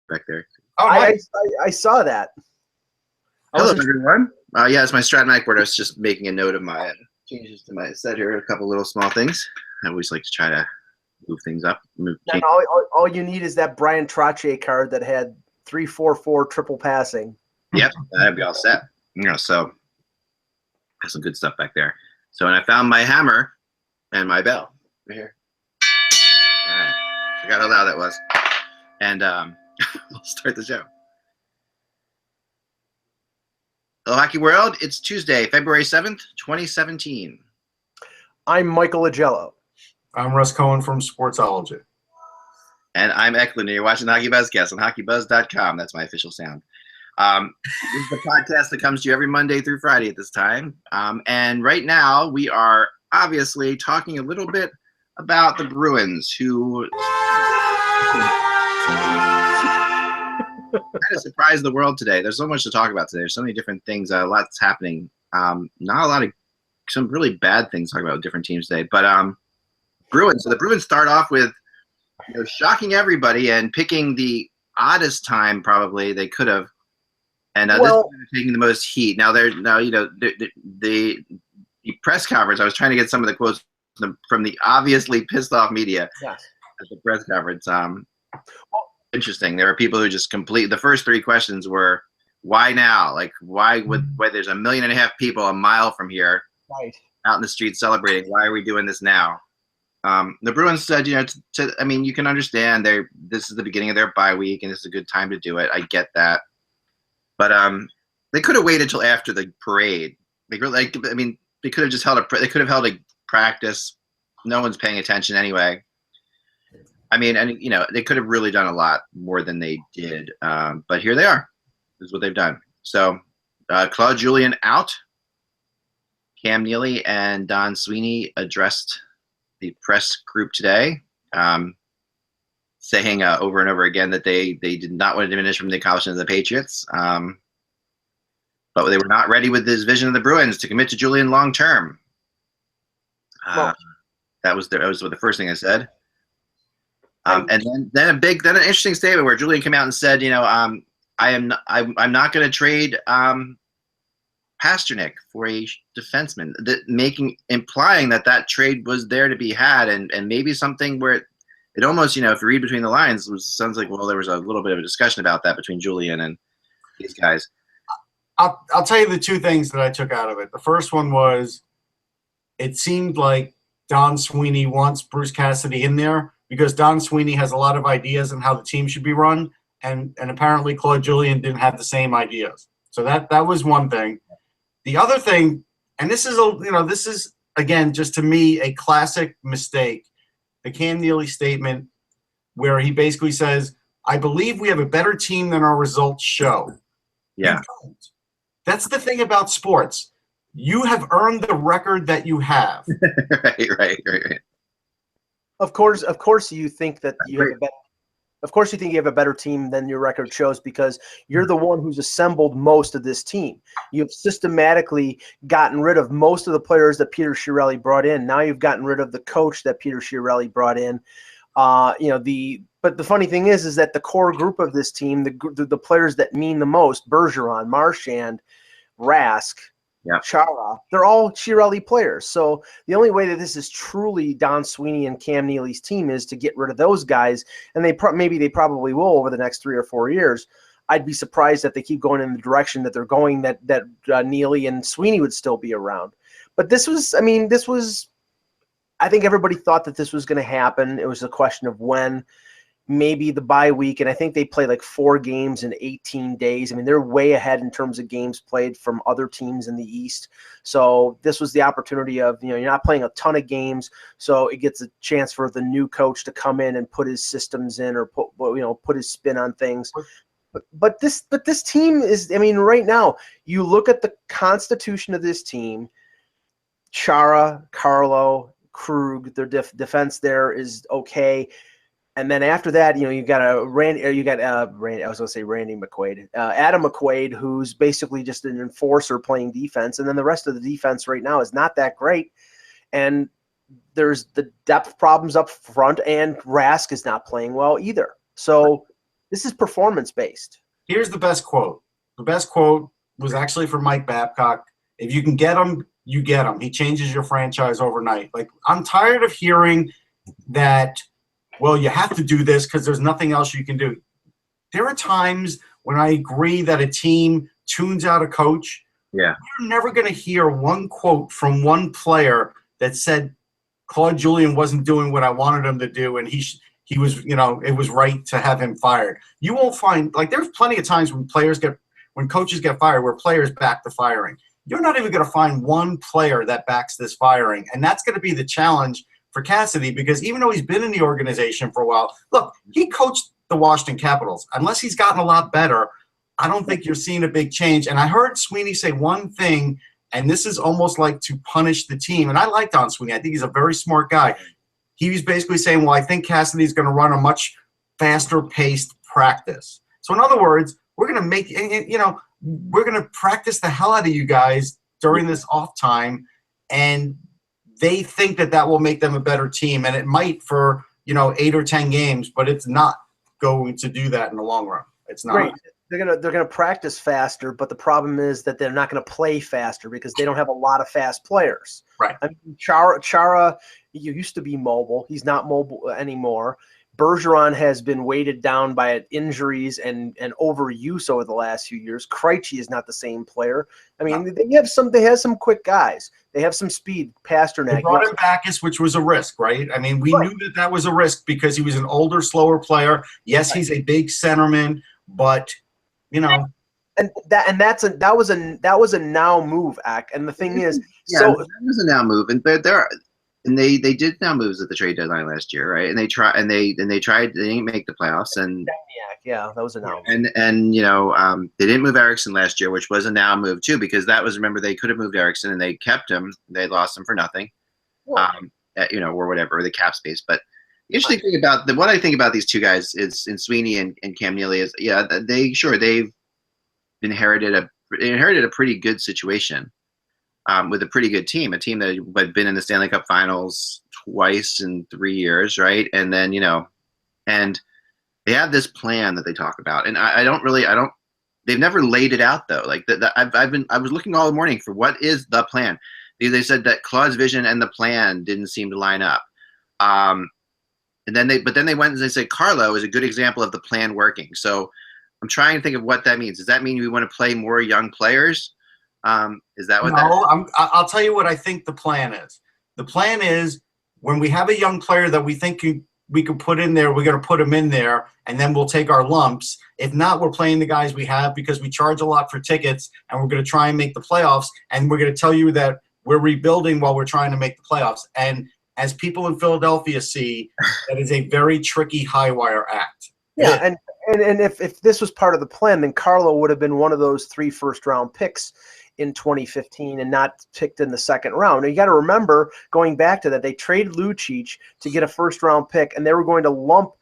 back there. Oh, I saw that. Hello, everyone. Yeah, it's my Stratton board. I was just making a note of my changes to my set here. A couple little small things. I always like to try to move things up. And all you need is that Brian Trottier card that had 3-4-4 triple passing. Yep, that'd be all set. So there's some good stuff back there. So, and I found my hammer and my bell right here. All right. Forgot how loud that was. And we'll start the show. Hello, Hockey World. It's Tuesday, February 7th, 2017. I'm Michael Agello. I'm Russ Cohen from Sportsology. And I'm Eklund, and you're watching the HockeyBuzzcast on HockeyBuzz.com. That's my official sound. This is the podcast that comes to you every Monday through Friday at this time. And right now, we are obviously talking a little bit about the Bruins, who kind of surprised the world today. There's so much to talk about today. There's so many different things. A lot's happening. Not a lot of some really bad things to talk about with different teams today. But Bruins. So the Bruins start off with shocking everybody and picking the oddest time probably they could have. And this is taking the most heat. Now the press conference. I was trying to get some of the quotes from the obviously pissed off media at the press conference. Interesting. There are people who just the first three questions were, why now? Like, why there's 1.5 million people a mile from here out in the street celebrating? Why are we doing this now? The Bruins said, you can understand this is the beginning of their bye week and it's a good time to do it. I get that. But they could have waited till after the parade. They could have just held a practice. No one's paying attention anyway. They could have really done a lot more than they did. But here they are. This is what they've done. So, Claude Julien out. Cam Neely and Don Sweeney addressed the press group today, saying over and over again that they did not want to diminish from the accomplishments of the Patriots. But they were not ready with this vision of the Bruins to commit to Julien long term. That was the first thing I said. And then an interesting statement where Julien came out and said, I'm not going to trade Pasternak for a defenseman, implying that trade was there to be had, and maybe something where it almost, if you read between the lines, sounds like, well, there was a little bit of a discussion about that between Julien and these guys. I'll tell you the two things that I took out of it. The first one was, it seemed like Don Sweeney wants Bruce Cassidy in there because Don Sweeney has a lot of ideas on how the team should be run, and apparently Claude Julien didn't have the same ideas. So that was one thing. The other thing, and this is again just to me a classic mistake, the Cam Neely statement where he basically says, "I believe we have a better team than our results show." Yeah, that's the thing about sports. You have earned the record that you have. Right. Of course, you think that you have a better. Of course, you think you have a better team than your record shows because you're the one who's assembled most of this team. You've systematically gotten rid of most of the players that Peter Chiarelli brought in. Now you've gotten rid of the coach that Peter Chiarelli brought in. But the funny thing is that the core group of this team, the players that mean the most, Bergeron, Marchand, Rask, Chara, they're all Chiarelli players. So the only way that this is truly Don Sweeney and Cam Neely's team is to get rid of those guys, and maybe they probably will over the next 3 or 4 years. I'd be surprised that they keep going in the direction that they're going, that Neely and Sweeney would still be around. But I think everybody thought that this was going to happen. It was a question of when. Maybe the bye week, and I think they play like 4 games in 18 days. They're way ahead in terms of games played from other teams in the East. So this was the opportunity of, you're not playing a ton of games, so it gets a chance for the new coach to come in and put his systems in or put his spin on things. But this team is, right now, you look at the constitution of this team, Chara, Carlo, Krug, their defense there is okay. And then after that, you got Randy McQuaid, Adam McQuaid, who's basically just an enforcer playing defense. And then the rest of the defense right now is not that great. And there's the depth problems up front, and Rask is not playing well either. So This is performance based. Here's the best quote. The best quote was actually from Mike Babcock. If you can get him, you get him. He changes your franchise overnight. Like, I'm tired of hearing that, well, you have to do this because there's nothing else you can do. There are times when I agree that a team tunes out a coach. Yeah. You're never going to hear one quote from one player that said Claude Julien wasn't doing what I wanted him to do, and he was, it was right to have him fired. You won't find, like, there's plenty of times when coaches get fired where players back the firing. You're not even going to find one player that backs this firing, and that's going to be the challenge for Cassidy, because even though he's been in the organization for a while, look, he coached the Washington Capitals. Unless he's gotten a lot better, I don't think you're seeing a big change. And I heard Sweeney say one thing, and this is almost like to punish the team. And I like Don Sweeney. I think he's a very smart guy. He was basically saying, well, I think Cassidy's going to run a much faster-paced practice. So in other words, we're going to we're going to practice the hell out of you guys during this off time, and they think that will make them a better team, and it might for 8 or 10 games, but it's not going to do that in the long run. It's not. Right. They're gonna practice faster, but the problem is that they're not gonna play faster because they don't have a lot of fast players. Right. I mean, Chara, he used to be mobile. He's not mobile anymore. Bergeron has been weighted down by injuries and overuse over the last few years. Krejci is not the same player. I mean, they have some quick guys. They have some speed. Pasternak. They brought in Backus, which was a risk, right? I mean, we knew that was a risk because he was an older, slower player. Yes, he's a big centerman, but and that was a now move, Ak. And the thing is, that was a now move, and they did now moves at the trade deadline last year, right? And they didn't make the playoffs, and that was a now. And they didn't move Eriksson last year, which was a now move too, because that was, remember, they could have moved Eriksson and they kept him. They lost him for nothing, or whatever, the cap space. But the interesting thing about what I think about these two guys is in Sweeney and Cam Neely is, they've inherited a pretty good situation. With a pretty good team, a team that had been in the Stanley Cup Finals twice in 3 years, right? And then and they have this plan that they talk about, and they've never laid it out though. Like I was looking all morning for what is the plan. They said that Claude's vision and the plan didn't seem to line up. And then they went and they said Carlo is a good example of the plan working. So I'm trying to think of what that means. Does that mean we want to play more young players? Is that what I'll tell you what I think the plan is. The plan is when we have a young player that we think we can put in there, we're going to put him in there, and then we'll take our lumps. If not, we're playing the guys we have because we charge a lot for tickets, and we're going to try and make the playoffs, and we're going to tell you that we're rebuilding while we're trying to make the playoffs. And as people in Philadelphia see, that is a very tricky high wire act. Yeah, and if this was part of the plan, then Carlo would have been one of those 3 first-round picks in 2015 and not picked in the second round. And you got to remember, going back to that, they traded Lucic to get a first-round pick, and they were going to lump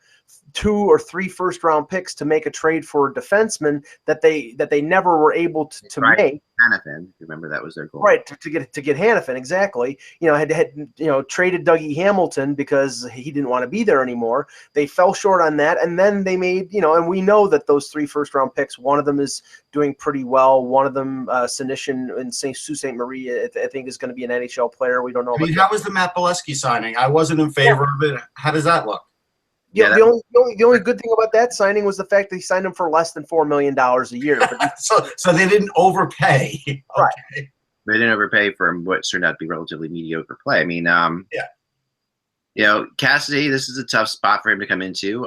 2 or 3 first-round picks to make a trade for a defenseman that they never were able to make. Hanifin, remember that was their goal, right? To get Hanifin, exactly. Had traded Dougie Hamilton because he didn't want to be there anymore. They fell short on that, and then they made and we know that those 3 first-round picks, one of them is doing pretty well. One of them, Sinishin in Sault Ste. Marie, I think is going to be an NHL player. We don't know. How was the Matt Bolesky signing? I wasn't in favor of it. How does that look? Yeah, the only good thing about that signing was the fact that he signed him for less than $4 million a year. But so they didn't overpay. Right. Okay. They didn't overpay for what turned out to be relatively mediocre play. I mean, Cassidy, this is a tough spot for him to come into.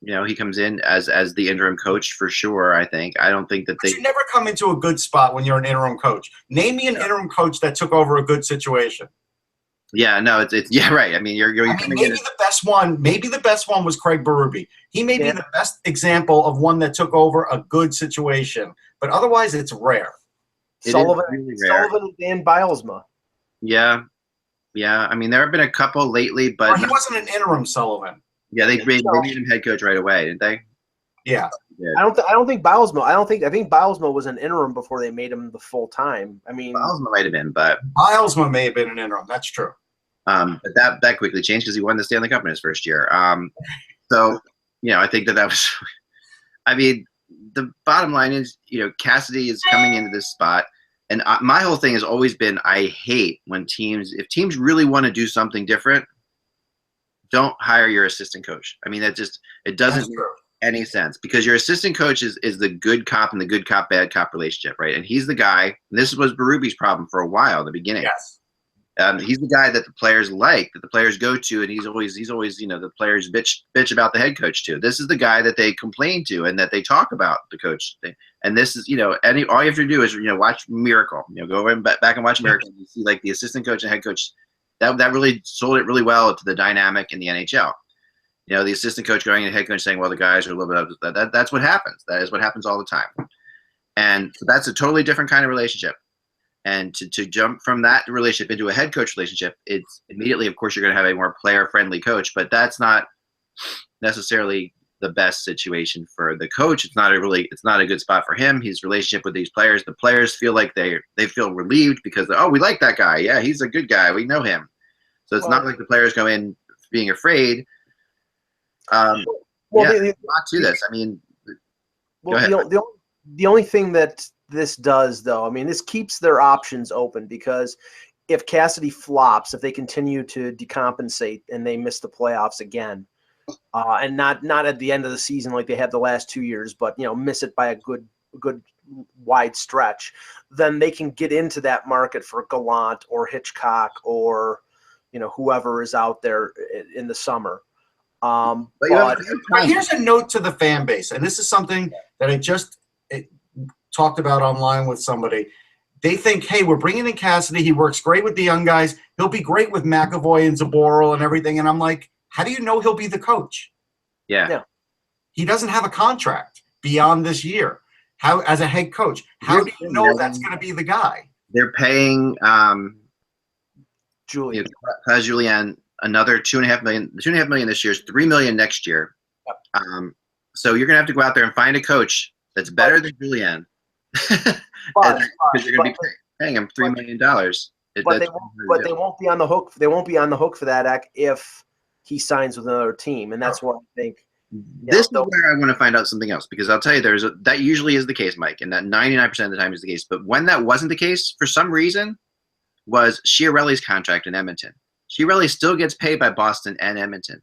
He comes in as the interim coach for sure, I think. I don't think that you never come into a good spot when you're an interim coach. Name me an interim coach that took over a good situation. Yeah, no, it's right. I mean, maybe the best one was Craig Berube. He may be the best example of one that took over a good situation, but otherwise it's rare. Sullivan and Dan Bylsma. Yeah. I mean, there have been a couple lately, but he wasn't an interim Sullivan. Yeah, they made him head coach right away, didn't they? Yeah. I don't think Bylsma. I think Bylsma was an interim before they made him the full time. I mean, Bylsma might have been, but Bylsma may have been an interim. That's true. But that quickly changed because he won the Stanley Cup in his first year. So I think that was I mean, the bottom line is, Cassidy is coming into this spot. And my whole thing has always been, I hate when if teams really want to do something different, don't hire your assistant coach. I mean, it doesn't make any sense, because your assistant coach is the good cop and the good cop, bad cop relationship, right? And he's the guy, and this was Berube's problem for a while in the beginning. Yes. He's the guy that the players like, that the players go to, and he's always the players bitch about the head coach to. This is the guy that they complain to and that they talk about the coach. And this is, all you have to do is, watch Miracle. Go back and watch Miracle. You see, like, the assistant coach and head coach, that really sold it really well to the dynamic in the NHL. The assistant coach going and head coach saying, well, the guys are a little bit that's what happens. That is what happens all the time. And so that's a totally different kind of relationship. And to jump from that relationship into a head coach relationship, it's immediately, of course, you're going to have a more player-friendly coach, but that's not necessarily the best situation for the coach. It's not a good spot for him. His relationship with these players, the players feel like they feel relieved because, we like that guy. Yeah, he's a good guy. We know him. So it's not like the players go in being afraid. There's a lot to this. I mean, go ahead. The only thing that this does, though, I mean, this keeps their options open, because if Cassidy flops, if they continue to decompensate and they miss the playoffs again, and not at the end of the season like they had the last 2 years, but miss it by a good wide stretch, then they can get into that market for Gallant or Hitchcock or whoever is out there in the summer. But here's a note to the fan base, and this is something that I just talked about online with somebody. They think, hey, we're bringing in Cassidy. He works great with the young guys. He'll be great with McAvoy and Zaboral and everything. And I'm like, how do you know he'll be the coach? Yeah. He doesn't have a contract beyond this year. How, as a head coach, how do you know that's going to be the guy? They're paying Julien. Claude Julien another $2.5 million. $2.5 million this year is $3 million next year. Yep. So you're gonna have to go out there and find a coach that's better than Julien, because you're gonna be paying him $3 million. But they won't be on the hook. They won't be on the hook for that if he signs with another team, and that's what I think. This is where I want to find out something else, because I'll tell you, that usually is the case, Mike, and that 99% of the time is the case. But when that wasn't the case, for some reason, was Chiarelli's contract in Edmonton. Chiarelli still gets paid by Boston and Edmonton,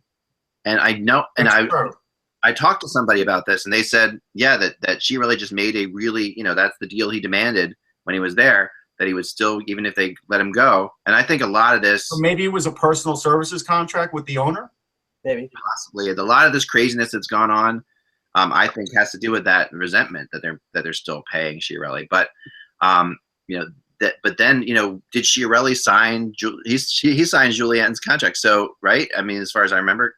and I know, and I talked to somebody about this, and they said, yeah, that Chiarelli just made a really, that's the deal he demanded when he was there, that he would still, even if they let him go. And I think a lot of this, so maybe it was a personal services contract with the owner. Maybe, possibly, a lot of this craziness that's gone on, I think has to do with that resentment that they're still paying Chiarelli. But but then did Chiarelli sign? He signed Julien's contract. So right, I mean, as far as I remember,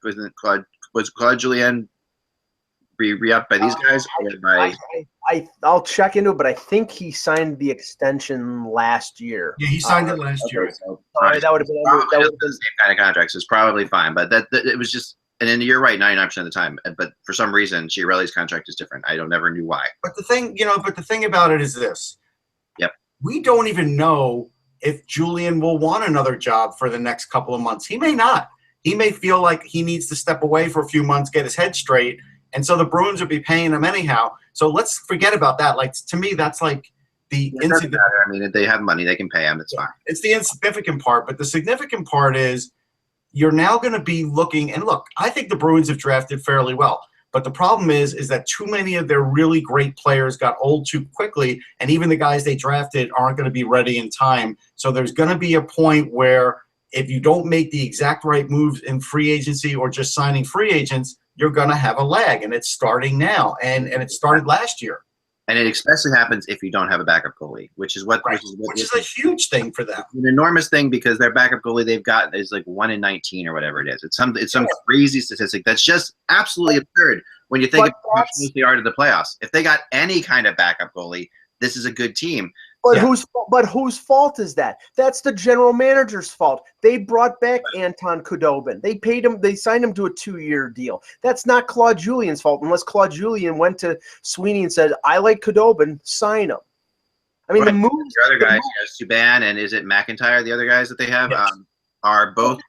was Claude Julien re-upped by these guys? I'll check into it, but I think he signed the extension last year. Yeah, he signed it last year. So, that would have been the same kind of contracts. It's probably fine, but that it was just. And then you're right, 99% of the time. But for some reason, Chiarelli's contract is different. I never knew why. But the thing about it is this. Yep. We don't even know if Julien will want another job for the next couple of months. He may not. He may feel like he needs to step away for a few months, get his head straight, and so the Bruins will be paying him anyhow. So let's forget about that. Like, to me, that's like the insignificant. I mean, if they have money, they can pay him. It's fine. It's the insignificant part, but the significant part is you're now going to be looking. And look, I think the Bruins have drafted fairly well. But the problem is that too many of their really great players got old too quickly, and even the guys they drafted aren't going to be ready in time. So there's going to be a point where if you don't make the exact right moves in free agency or just signing free agents, you're going to have a lag, and it's starting now, and it started last year. And it especially happens if you don't have a backup goalie, which is a huge thing for them. An enormous thing, because their backup goalie they've got is like 1 in 19 or whatever it is. It's some crazy statistic that's just absolutely absurd when you think of how close they are to the playoffs. If they got any kind of backup goalie, this is a good team. But whose fault is that? That's the general manager's fault. They brought back Anton Khudobin. They paid him. They signed him to a 2-year deal. That's not Claude Julien's fault, unless Claude Julien went to Sweeney and said, "I like Khudobin, sign him." I mean, the moves. The other guys, Subban and is it McIntyre? The other guys that they have are both,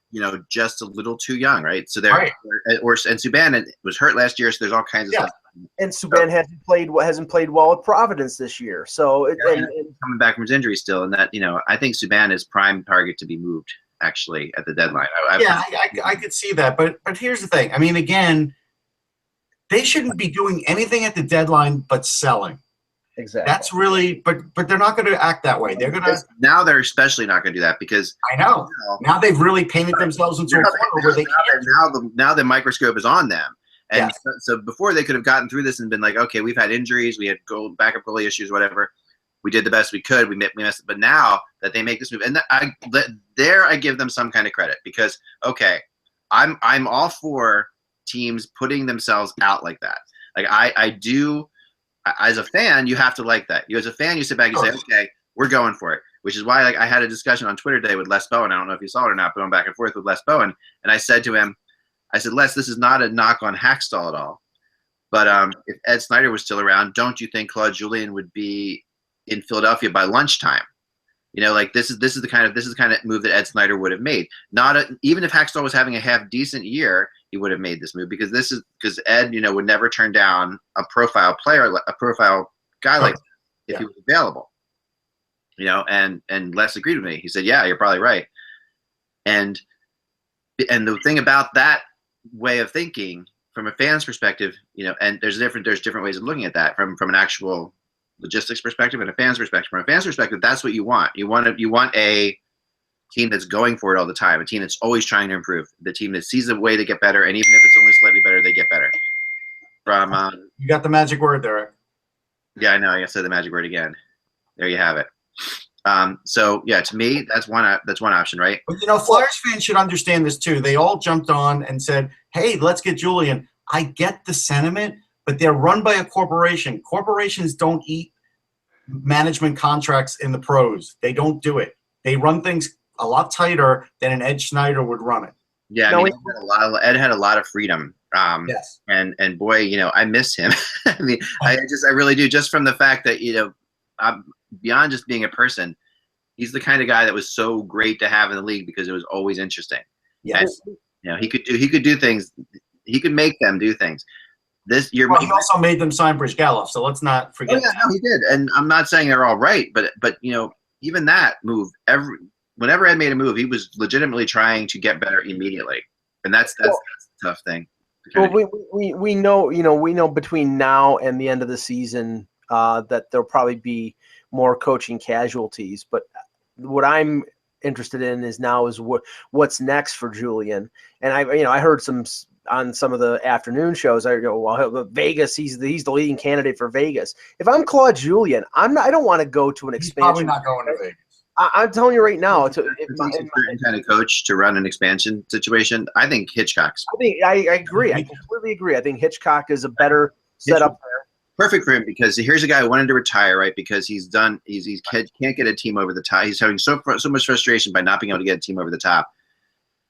just a little too young, right? So they're and Subban was hurt last year, so there's all kinds of stuff And Subban hasn't played well at Providence this year. So and coming back from his injury still, and that I think Subban is prime target to be moved actually at the deadline. I could see that, but here's the thing. I mean, again, they shouldn't be doing anything at the deadline but selling. Exactly. That's really, but they're not going to act that way. They're going to now. They're especially not going to do that because I know now they've really painted themselves into a corner where they can't. Now the microscope is on them, and Yes. so before they could have gotten through this and been like, okay, we've had injuries, we had backup goalie issues, whatever. We did the best we could. We messed, but now that they make this move, and I give them some kind of credit because okay, I'm all for teams putting themselves out like that. Like I do. As a fan, you have to like that. You as a fan, you sit back and say, okay, we're going for it. Which is why I had a discussion on Twitter today with Les Bowen. I don't know if you saw it or not, going back and forth with Les Bowen. And I said to him, Les, this is not a knock on Hackstall at all. But if Ed Snyder was still around, don't you think Claude Julien would be in Philadelphia by lunchtime? Like this is the kind of move that Ed Snyder would have made. Even if Hackstall was having a half decent year, he would have made this move because Ed, would never turn down a profile player, a profile guy like that if he was available. And Les agreed with me. He said, "Yeah, you're probably right." And the thing about that way of thinking from a fan's perspective, and there's different ways of looking at that from an actual logistics perspective and a fan's perspective. From a fan's perspective, that's what you want. You want a team that's going for it all the time, a team that's always trying to improve, the team that sees a way to get better, and even if it's only slightly better, they get better. You got the magic word there. Yeah, I know. I said the magic word again. There you have it. So yeah, to me, that's one option, right? But Flyers fans should understand this too. They all jumped on and said, "Hey, let's get Julien." I get the sentiment, but they're run by a corporation. Corporations don't eat management contracts in the pros. They don't do it. They run things a lot tighter than an Ed Snyder would run it. Yeah, Ed had a lot of freedom. Yes. And boy, I miss him. I mean, I really do. Just from the fact that beyond just being a person, he's the kind of guy that was so great to have in the league because it was always interesting. Yes. And, he could do things. He could make them do things. He also made them sign Bridge-Galloff, so let's not forget. Oh, yeah, no, he did. And I'm not saying they're all right, but even that move, whenever Ed made a move, he was legitimately trying to get better immediately, and that's the tough thing. Well, we know between now and the end of the season that there'll probably be more coaching casualties. But what I'm interested in is what's next for Julien. And I heard on some of the afternoon shows. I go, well, Vegas. He's the leading candidate for Vegas. If I'm Claude Julien, I don't want to go to an expansion. He's probably not going to Vegas. I'm telling you right now, certain kind of coach to run an expansion situation. I think Hitchcock's. I agree. I completely agree. I think Hitchcock is a better setup there. Perfect for him because here's a guy who wanted to retire, right? Because he can't get a team over the top. He's having so much frustration by not being able to get a team over the top.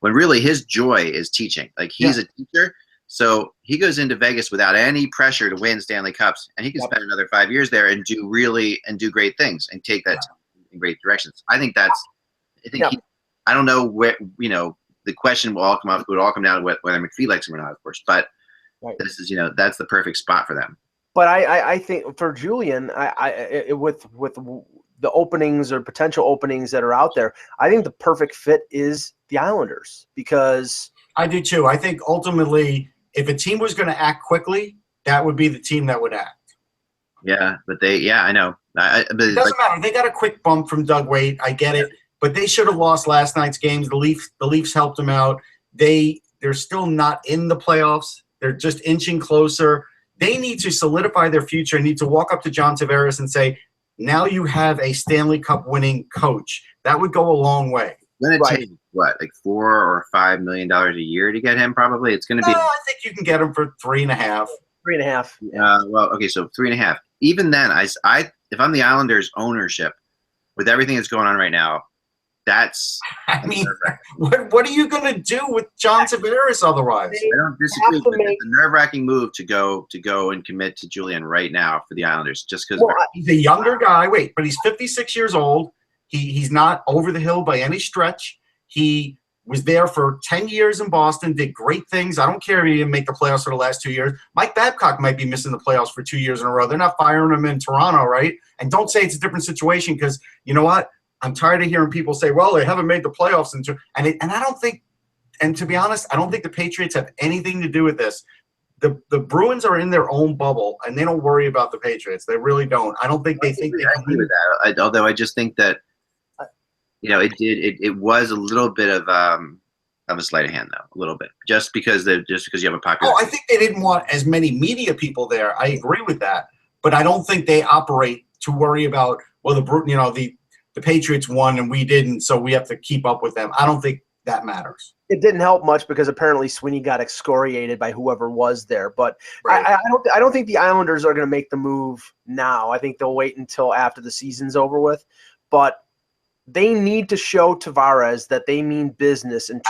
When really his joy is teaching. Like he's a teacher, so he goes into Vegas without any pressure to win Stanley Cups, and he can spend another 5 years there and do great things and take that in great directions. I think I don't know where the question would all come down to whether McPhee likes him or not, of course. But this is that's the perfect spot for them. But I think for Julien, with the openings or potential openings that are out there, I think the perfect fit is the Islanders because I do too. I think ultimately, if a team was going to act quickly, that would be the team that would act. Yeah, but I know. It doesn't matter. They got a quick bump from Doug Weight. I get it, but they should have lost last night's games. The Leafs helped them out. They're still not in the playoffs. They're just inching closer. They need to solidify their future and need to walk up to John Tavares and say, now you have a Stanley Cup winning coach. That would go a long way. Then it takes what, like $4 or $5 million a year to get him? Probably it's going to be. I think you can get him for 3.5. 3.5. Well, okay, so 3.5. Even then, if I'm the Islanders ownership, with everything that's going on right now, that's. I mean, what are you going to do with John Tavares otherwise? I don't disagree. But it's a nerve-wracking move to go and commit to Julien right now for the Islanders, just because he's a younger guy. Wait, but he's 56 years old. He's not over the hill by any stretch. He was there for 10 years in Boston, did great things. I don't care if he didn't make the playoffs for the last 2 years. Mike Babcock might be missing the playoffs for 2 years in a row. They're not firing him in Toronto, right? And don't say it's a different situation because you know what? I'm tired of hearing people say, well, they haven't made the playoffs. And I don't think – and to be honest, I don't think the Patriots have anything to do with this. The Bruins are in their own bubble, and they don't worry about the Patriots. They really don't. I don't think they think they can agree with that. Although I just think that, it was a little bit of a sleight of hand, though, a little bit, just because you have a popular. Oh, I think they didn't want as many media people there. I agree with that, but I don't think they operate to worry about the Patriots won and we didn't, so we have to keep up with them. I don't think that matters. It didn't help much because apparently Sweeney got excoriated by whoever was there. But right. I don't think the Islanders are going to make the move now. I think they'll wait until after the season's over with. But they need to show Tavares that they mean business in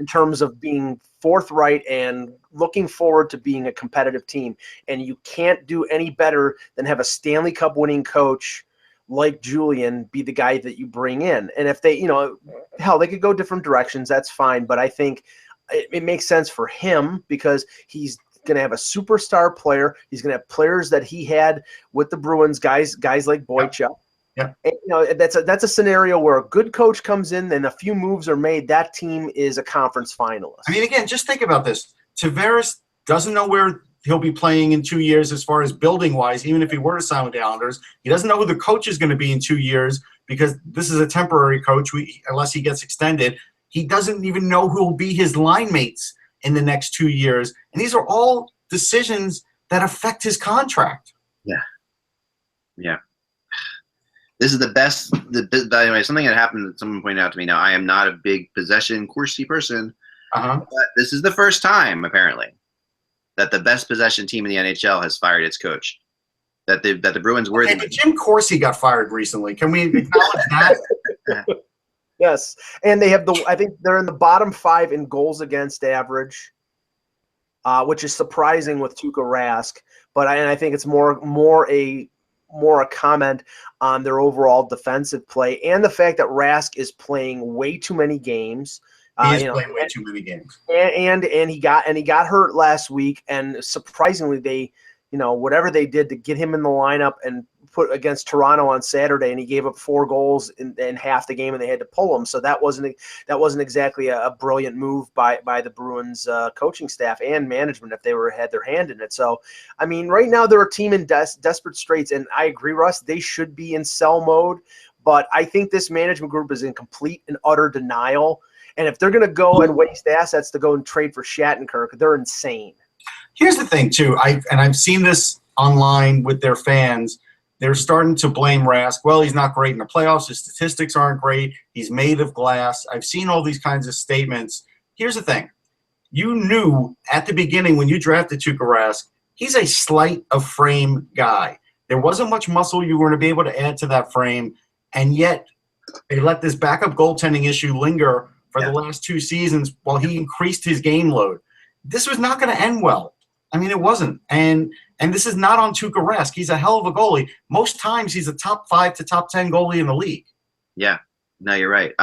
terms of being forthright and looking forward to being a competitive team. And you can't do any better than have a Stanley Cup winning coach like Julien be the guy that you bring in. And if they, they could go different directions, that's fine. But I think it makes sense for him because he's going to have a superstar player. He's going to have players that he had with the Bruins, guys like Boychuk. Yeah. And, that's a scenario where a good coach comes in and a few moves are made. That team is a conference finalist. I mean, again, just think about this. Tavares doesn't know where he'll be playing in 2 years as far as building-wise, even if he were to sign with the Islanders. He doesn't know who the coach is going to be in 2 years because this is a temporary coach unless he gets extended. He doesn't even know who will be his line mates in the next 2 years. And these are all decisions that affect his contract. Yeah. Yeah. This is the best. By the way, something that happened that someone pointed out to me. Now, I am not a big possession coursey person, but this is the first time, apparently, that the best possession team in the NHL has fired its coach. That the Bruins were. But Jim Corsi got fired recently. Can we acknowledge that? Yes, and they have I think they're in the bottom 5 in goals against average, which is surprising with Tuukka Rask. But I think it's more a comment on their overall defensive play and the fact that Rask is playing way too many games. He is playing way too many games. And he got hurt last week, and surprisingly they, whatever they did to get him in the lineup and put against Toronto on Saturday, and he gave up 4 goals in half the game, and they had to pull him. So that wasn't exactly a brilliant move by the Bruins coaching staff and management if they had their hand in it. So, I mean, right now they're a team in desperate straits, and I agree, Russ, they should be in sell mode, but I think this management group is in complete and utter denial. And if they're going to go and waste assets to go and trade for Shattenkirk, they're insane. Here's the thing, too. I've seen this online with their fans. They're starting to blame Rask. Well, he's not great in the playoffs. His statistics aren't great. He's made of glass. I've seen all these kinds of statements. Here's the thing. You knew at the beginning when you drafted Tuukka Rask, he's a slight of frame guy. There wasn't much muscle you were going to be able to add to that frame, and yet they let this backup goaltending issue linger for the last 2 seasons while he increased his game load. This was not going to end well. I mean, it wasn't. And this is not on Tuukka Rask. He's a hell of a goalie. Most times he's a top 5 to top 10 goalie in the league. Yeah. No, you're right.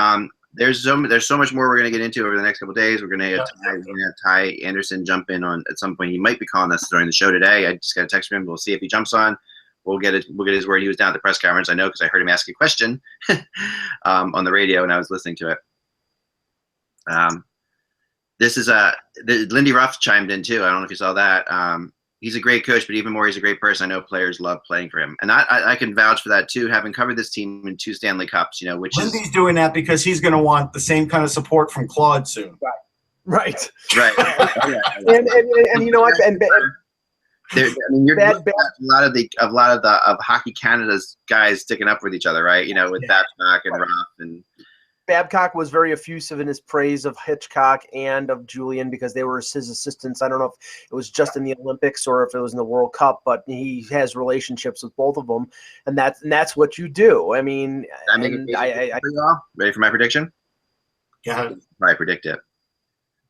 There's so much more we're going to get into over the next couple of days. We're going to have Ty Anderson jump in on at some point. He might be calling us during the show today. I just got a text from him. We'll see if he jumps on. We'll get his word. He was down at the press conference. I know because I heard him ask a question on the radio and I was listening to it. This is Lindy Ruff chimed in too. I don't know if you saw that. He's a great coach, but even more, he's a great person. I know players love playing for him, and I can vouch for that too. Having covered this team in 2 Stanley Cups, which Lindy's doing that because he's going to want the same kind of support from Claude soon. Right. And you know what? And you're a lot of Hockey Canada's guys sticking up with each other, right? With Babcock and Ruff and. Babcock was very effusive in his praise of Hitchcock and of Julien because they were his assistants. I don't know if it was just in the Olympics or if it was in the World Cup, but he has relationships with both of them, and that's what you do. I mean, ready for my prediction? Yeah, I predict it.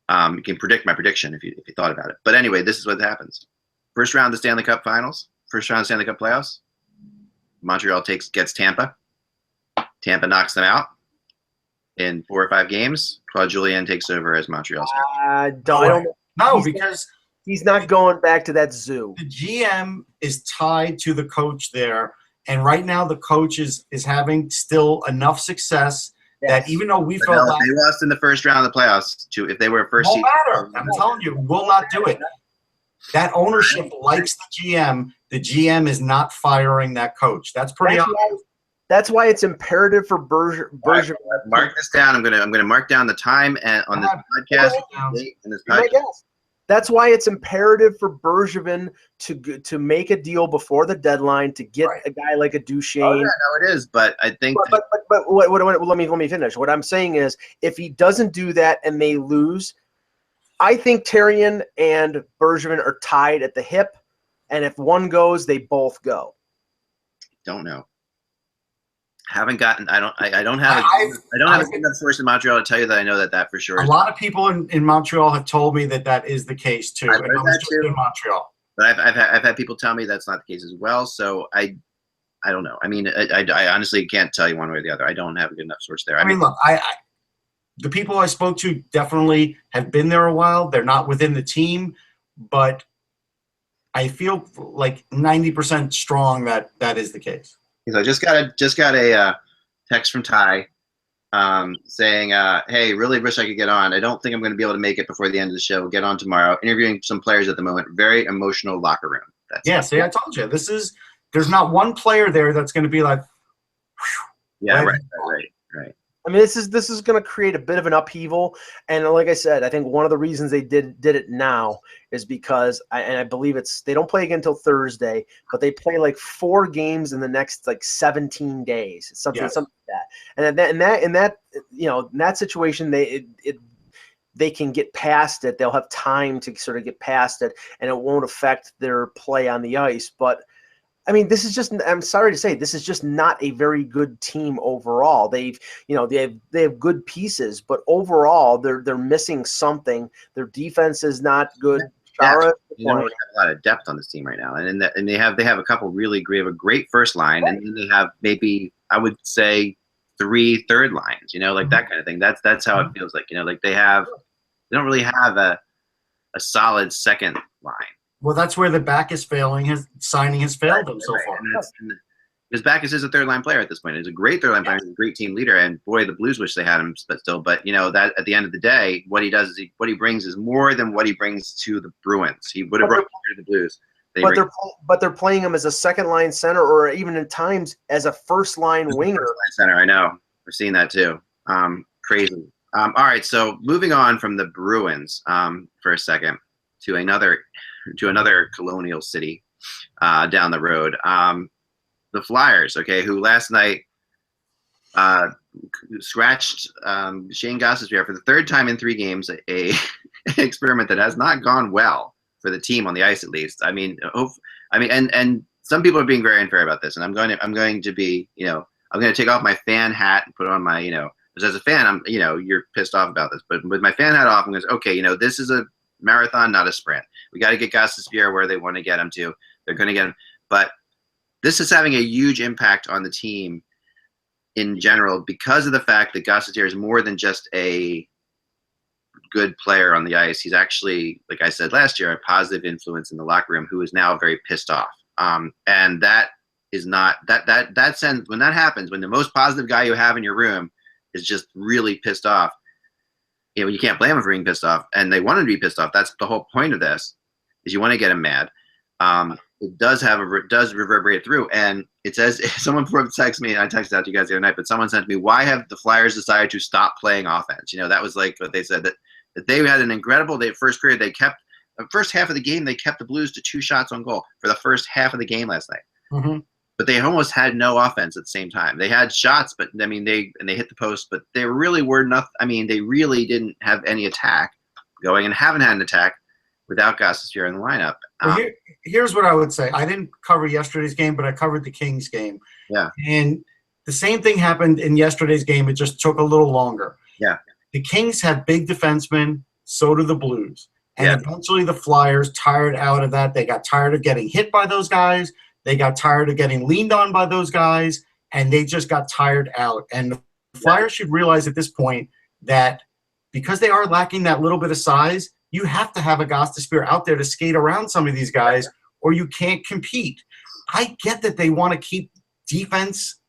You can predict my prediction if you thought about it. But anyway, this is what happens: first round of the Stanley Cup Finals, first round of the Stanley Cup playoffs. Montreal gets Tampa. Tampa knocks them out. in 4 or 5 games, Claude Julien takes over as Montreal's. I don't. No, because he's not going back to that zoo. The GM is tied to the coach there, and right now the coach is having still enough success that even though we felt they lost in the first round of the playoffs, if they were first seed, seed, matter. I'm telling you, will not do it. That ownership likes the GM. The GM is not firing that coach. That's pretty obvious. That's why it's imperative for Bergevin. Right, mark this down. I'm gonna mark down the time and on this podcast. That's why it's imperative for Bergevin to make a deal before the deadline to get a guy like a Duchesne. Oh, yeah, no, it is. But I think. But let me finish. What I'm saying is, if he doesn't do that and they lose, I think Therrien and Bergevin are tied at the hip, and if one goes, they both go. Don't know. I don't have a good enough source in Montreal to tell you that I know that for sure. A lot of people in Montreal have told me that is the case too. I've heard that too. In Montreal, but I've had people tell me that's not the case as well. So I don't know. I mean, I honestly can't tell you one way or the other. I don't have a good enough source there. I mean, look, the people I spoke to definitely have been there a while. They're not within the team, but I feel like 90% strong that is the case. So I just got a text from Ty saying, hey, really wish I could get on. I don't think I'm going to be able to make it before the end of the show. Get on tomorrow. Interviewing some players at the moment. Very emotional locker room. See, I told you. There's not one player there that's going to be like, whew, yeah, right. I mean, this is going to create a bit of an upheaval, and like I said, I think one of the reasons they did it now is because I believe they don't play again until Thursday, but they play like 4 games in the next like 17 days, something like that. And in that situation, they can get past it. They'll have time to sort of get past it, and it won't affect their play on the ice. But I mean, I'm sorry to say, this is just not a very good team overall. They have good pieces, but overall they're missing something. Their defense is not good. They have a lot of depth on this team right now, and they have a couple really great, a great first line, and then they have maybe, I would say, 3 third lines. That kind of thing. That's how it feels like. They don't really have a solid second line. Well, that's where the Backes signing has failed them so far. Because Backes is a third-line player at this point. He's a great third-line player. He's a great team leader. And, boy, the Blues wish they had him, but still. But, that at the end of the day, what he does is what he brings is more than what he brings to the Bruins. He would have brought to the Blues. But they're playing him as a second-line center or even at times as a first-line winger. First-line center, I know. We're seeing that too. Crazy. All right, so moving on from the Bruins for a second to another colonial city down the road. The Flyers, who last night scratched Shane Gostisbehere for the 3rd time in 3 games, a experiment that has not gone well for the team on the ice, at least. And some people are being very unfair about this, and I'm going to be, I'm going to take off my fan hat and put on my, because as a fan, you're pissed off about this, but with my fan hat off, I'm going to say, okay, this is a marathon, not a sprint. We got to get Gostisbehere where they want to get him to. They're going to get him. But this is having a huge impact on the team in general because of the fact that Gostisbehere is more than just a good player on the ice. He's actually, like I said last year, a positive influence in the locker room who is now very pissed off. And that is not that sends, when that happens, when the most positive guy you have in your room is just really pissed off, you can't blame him for being pissed off, and they want him to be pissed off. That's the whole point of this, is you want to get him mad. It does reverberate through, and it says, someone texted me, and I texted out to you guys the other night, but someone sent me, why have the Flyers decided to stop playing offense? That was like what they said, that they had an incredible first period. They kept the first half of the game, they kept the Blues to 2 shots on goal for the first half of the game last night. Mm-hmm. But they almost had no offense at the same time. They had shots, but they hit the post, but they really were nothing. They really didn't have any attack going, and haven't had an attack without Gostisbehere in the lineup. Well, here's what I would say. I didn't cover yesterday's game, but I covered the Kings game. Yeah. And the same thing happened in yesterday's game. It just took a little longer. Yeah. The Kings have big defensemen, so do the Blues. And eventually the Flyers tired out of that. They got tired of getting hit by those guys. They got tired of getting leaned on by those guys, and they just got tired out. And the Flyers should realize at this point that because they are lacking that little bit of size, you have to have a Gostisbehere out there to skate around some of these guys, or you can't compete. I get that they want to keep defense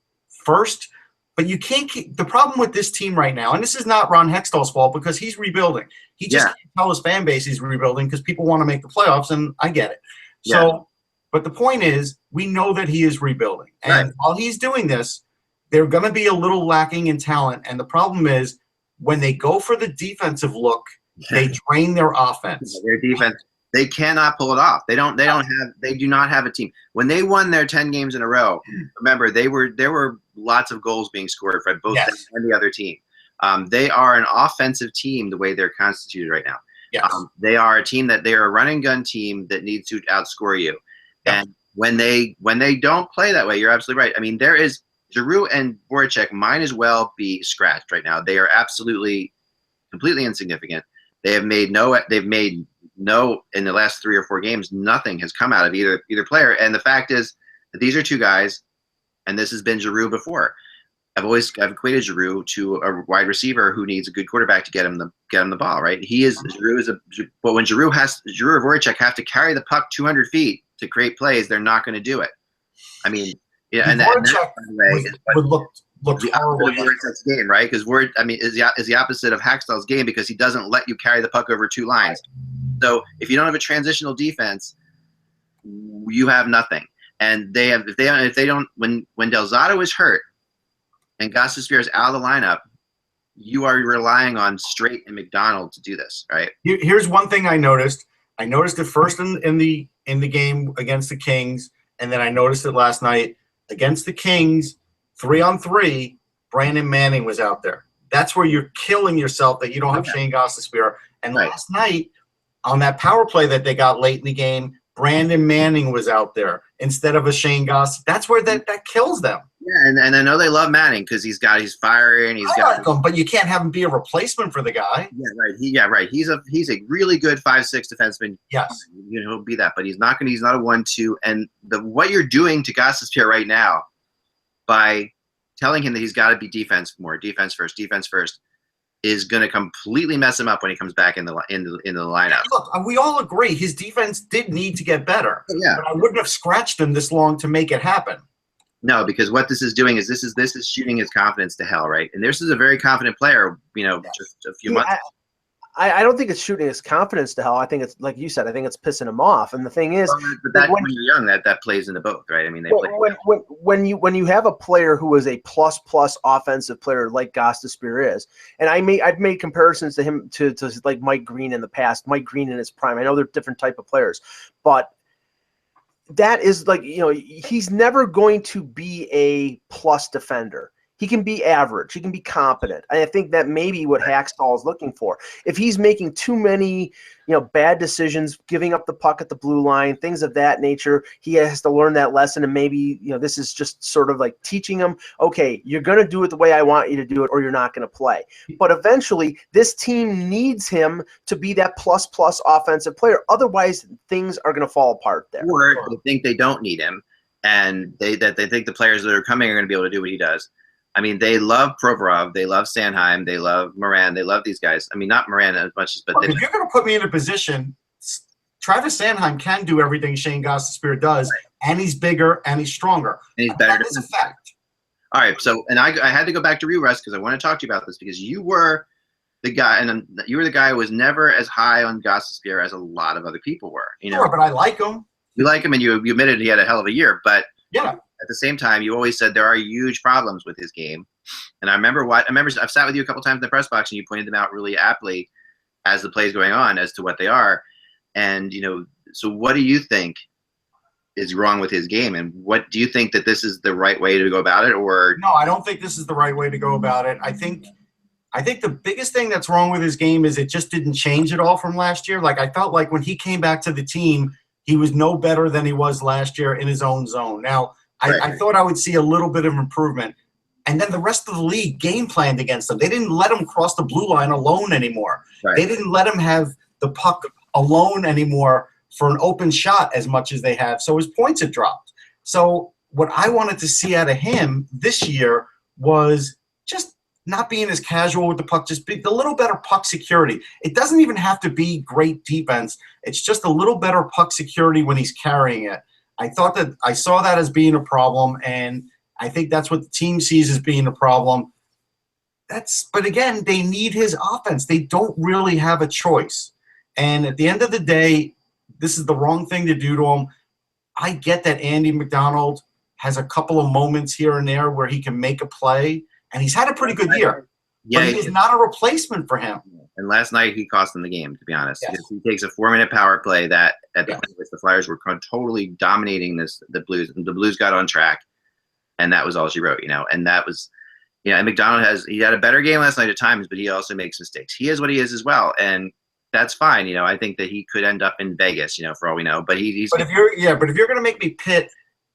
first, but you can't keep – the problem with this team right now, and this is not Ron Hextall's fault because he's rebuilding. He just can't tell his fan base he's rebuilding because people want to make the playoffs, and I get it. So, but the point is, we know that he is rebuilding. And while he's doing this, they're going to be a little lacking in talent. And the problem is when they go for the defensive look, they drain their offense. Their defense, they cannot pull it off. They do not have a team. When they won their 10 games in a row, remember there were lots of goals being scored for both them and the other team. They are an offensive team the way they're constituted right now. Yes. They are a team that they are a run and gun team that needs to outscore you. And when they don't play that way, you're absolutely right. I mean, there is Giroux and Voracek might as well be scratched right now. They are absolutely completely insignificant. They've made no in the last 3 or 4 games, nothing has come out of either player. And the fact is that these are two guys, and this has been Giroux before. I've equated Giroux to a wide receiver who needs a good quarterback to get him the ball, right? But when Giroux or Voracek have to carry the puck 200 feet to create plays, they're not going to do it. I mean, and that, by the way, would look the horrible. opposite of Voracek's game, right? Because is the opposite of Hackstall's game because he doesn't let you carry the puck over 2 lines. So if you don't have a transitional defense, you have nothing. And when Del Zotto is hurt and Gostisbehere is out of the lineup, you are relying on Strait and McDonald to do this, right? Here's one thing I noticed. I noticed it first in the game against the Kings, and then I noticed it last night against the Kings. 3-on-3, Brandon Manning was out there. That's where you're killing yourself that you don't have Shane Gostisbehere. And last night, on that power play that they got late in the game, Brandon Manning was out there instead of a Shane Goss. That's where that kills them. Yeah, and I know they love Manning because he's fiery and I like him, but you can't have him be a replacement for the guy. Yeah, right. He's a really good 5'6" defenseman. Yes, he'll be that, but he's not a 1-2. And what you're doing to Gostisbehere right now by telling him that he's got to be defense first, is going to completely mess him up when he comes back in the lineup. Look, we all agree his defense did need to get better. Yeah, but I wouldn't have scratched him this long to make it happen. No, because what this is doing is this is shooting his confidence to hell, right? And this is a very confident player. Just a few months. I don't think it's shooting his confidence to hell. I think it's like you said. I think it's pissing him off. And the thing is, but when you're young, that plays into both, right? I mean, when you have a player who is a plus offensive player like Gostisbehere is, and I've made comparisons to him to like Mike Green in the past. Mike Green in his prime. I know they're different type of players, but that is like he's never going to be a plus defender. He can be average. He can be competent. And I think that may be what Hackstall is looking for. If he's making too many, bad decisions, giving up the puck at the blue line, things of that nature, he has to learn that lesson. And maybe, this is just sort of like teaching him, okay, you're going to do it the way I want you to do it, or you're not going to play. But eventually, this team needs him to be that plus offensive player. Otherwise, things are going to fall apart there. Or they think they don't need him, and they think the players that are coming are going to be able to do what he does. I mean, they love Provorov, they love Sanheim, they love Moran, they love these guys. I mean, not Moran as much as, but if you're going to put me in a position, Travis Sanheim can do everything Shane Gostisbehere does, and he's bigger and he's stronger. And he's better. That is a fact. All right, so and I had to go back to you, Russ, because I want to talk to you about this because you were the guy, and you were the guy who was never as high on Gostisbehere as a lot of other people were. Sure, but I like him. You like him, and you admitted he had a hell of a year, but yeah. At the same time, you always said there are huge problems with his game. And I remember I've sat with you a couple times in the press box and you pointed them out really aptly as the play is going on as to what they are. And, so what do you think is wrong with his game? And what do you think that this is the right way to go about it? Or no, I don't think this is the right way to go about it. I think the biggest thing that's wrong with his game is it just didn't change at all from last year. Like I felt like when he came back to the team, he was no better than he was last year in his own zone. Now, I thought I would see a little bit of improvement. And then the rest of the league game planned against him. They didn't let him cross the blue line alone anymore. Right. They didn't let him have the puck alone anymore for an open shot as much as they have. So his points had dropped. So what I wanted to see out of him this year was just not being as casual with the puck, just be the little better puck security. It doesn't even have to be great defense. It's just a little better puck security when he's carrying it. I saw that as being a problem, and I think that's what the team sees as being a problem. But again, they need his offense. They don't really have a choice. And at the end of the day, this is the wrong thing to do to him. I get that Andy McDonald has a couple of moments here and there where he can make a play, and he's had a pretty good year. Yeah, but he is not a replacement for him. And last night he cost them the game, to be honest. Yes. He takes a 4-minute power play that at the point which the Flyers were totally dominating the Blues. And the Blues got on track, and that was all she wrote, And that was – and McDonald had a better game last night at times, but he also makes mistakes. He is what he is as well, and that's fine. I think that he could end up in Vegas, for all we know. But he's. But if you're going to make me pit,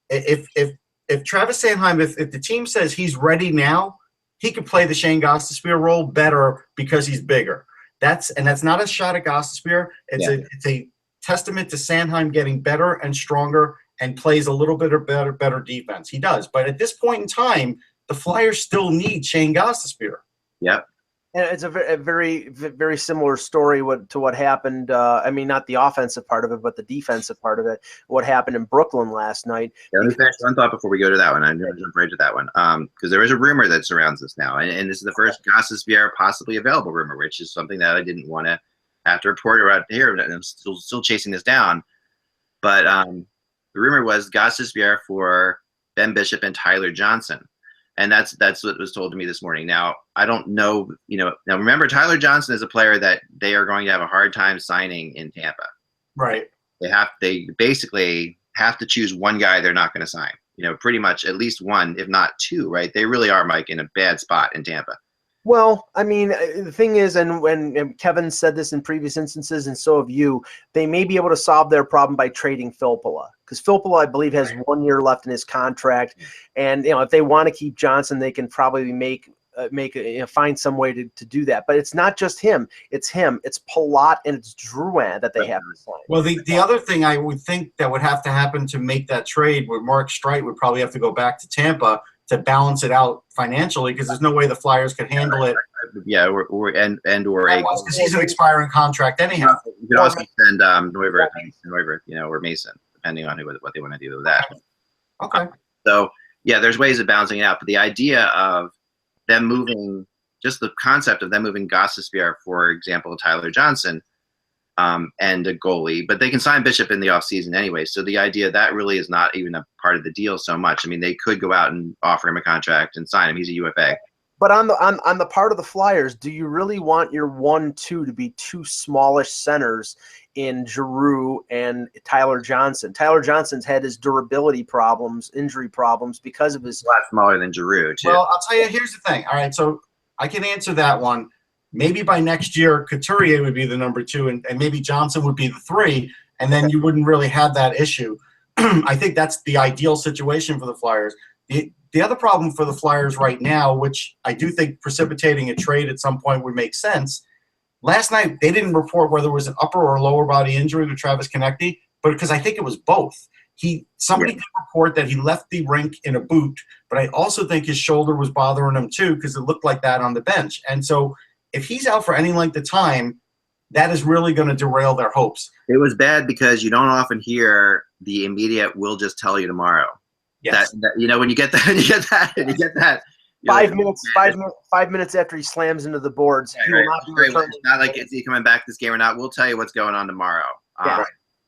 if Travis Sanheim, if the team says he's ready now, he could play the Shane Gostisbehere role better because he's bigger. That's not a shot at Gostisbehere. It's a testament to Sanheim getting better and stronger and plays a little bit better defense. He does, but at this point in time, the Flyers still need Shane Gostisbehere. Yep. And it's a very, very similar story to what happened. Not the offensive part of it, but the defensive part of it. What happened in Brooklyn last night. Let me finish one thought before we go to that one. I'm going to jump right to that one. Because there is a rumor that surrounds this now. And this is the first Gostisbehere possibly available rumor, which is something that I didn't want to have to report around here. And I'm still chasing this down. But the rumor was Gostisbehere for Ben Bishop and Tyler Johnson. And that's what was told to me this morning. Now, I don't know, now remember, Tyler Johnson is a player that they are going to have a hard time signing in Tampa. Right. They basically have to choose one guy they're not going to sign. Pretty much at least one, if not two, right? They really are, Mike, in a bad spot in Tampa. Well, the thing is, and when Kevin said this in previous instances, and so have you, they may be able to solve their problem by trading Filppula. Because Filppula, I believe, has 1 year left in his contract. And, if they want to keep Johnson, they can probably find some way to do that. But it's not just him. It's him. It's Palat and it's Drouin that they have to sign. Well, the other thing I would think that would have to happen to make that trade with Mark Streit would probably have to go back to Tampa to balance it out financially, because there's no way the Flyers could handle it. Yeah, because he's an expiring contract anyhow. You could also send Neuvirth, or Mason, depending on what they want to do with that. Okay. So there's ways of balancing it out, but the idea of them moving, just the concept of them moving Gostisbehere, for example, Tyler Johnson, and a goalie, but they can sign Bishop in the offseason anyway. So the idea that really is not even a part of the deal so much. They could go out and offer him a contract and sign him. He's a UFA. But on the part of the Flyers, do you really want your 1-2 to be two smallish centers in Giroux and Tyler Johnson? Tyler Johnson's had his durability problems, injury problems because of his. A lot smaller than Giroux, too. Well, I'll tell you, here's the thing. All right, so I can answer that one. Maybe by next year, Couturier would be the number 2, and maybe Johnson would be the 3, and then you wouldn't really have that issue. I think that's the ideal situation for the Flyers. The other problem for the Flyers right now, which I do think precipitating a trade at some point would make sense, last night they didn't report whether it was an upper or lower body injury to Travis Konecny, but because I think it was both. Somebody did report that he left the rink in a boot, but I also think his shoulder was bothering him too, because it looked like that on the bench. And so if he's out for any length of time, that is really going to derail their hopes. It was bad because you don't often hear the immediate "we'll just tell you tomorrow." Yes. When you get that, 5 minutes after he slams into the boards, he will not be returning. It's not like, is he coming back this game or not? We'll tell you what's going on tomorrow.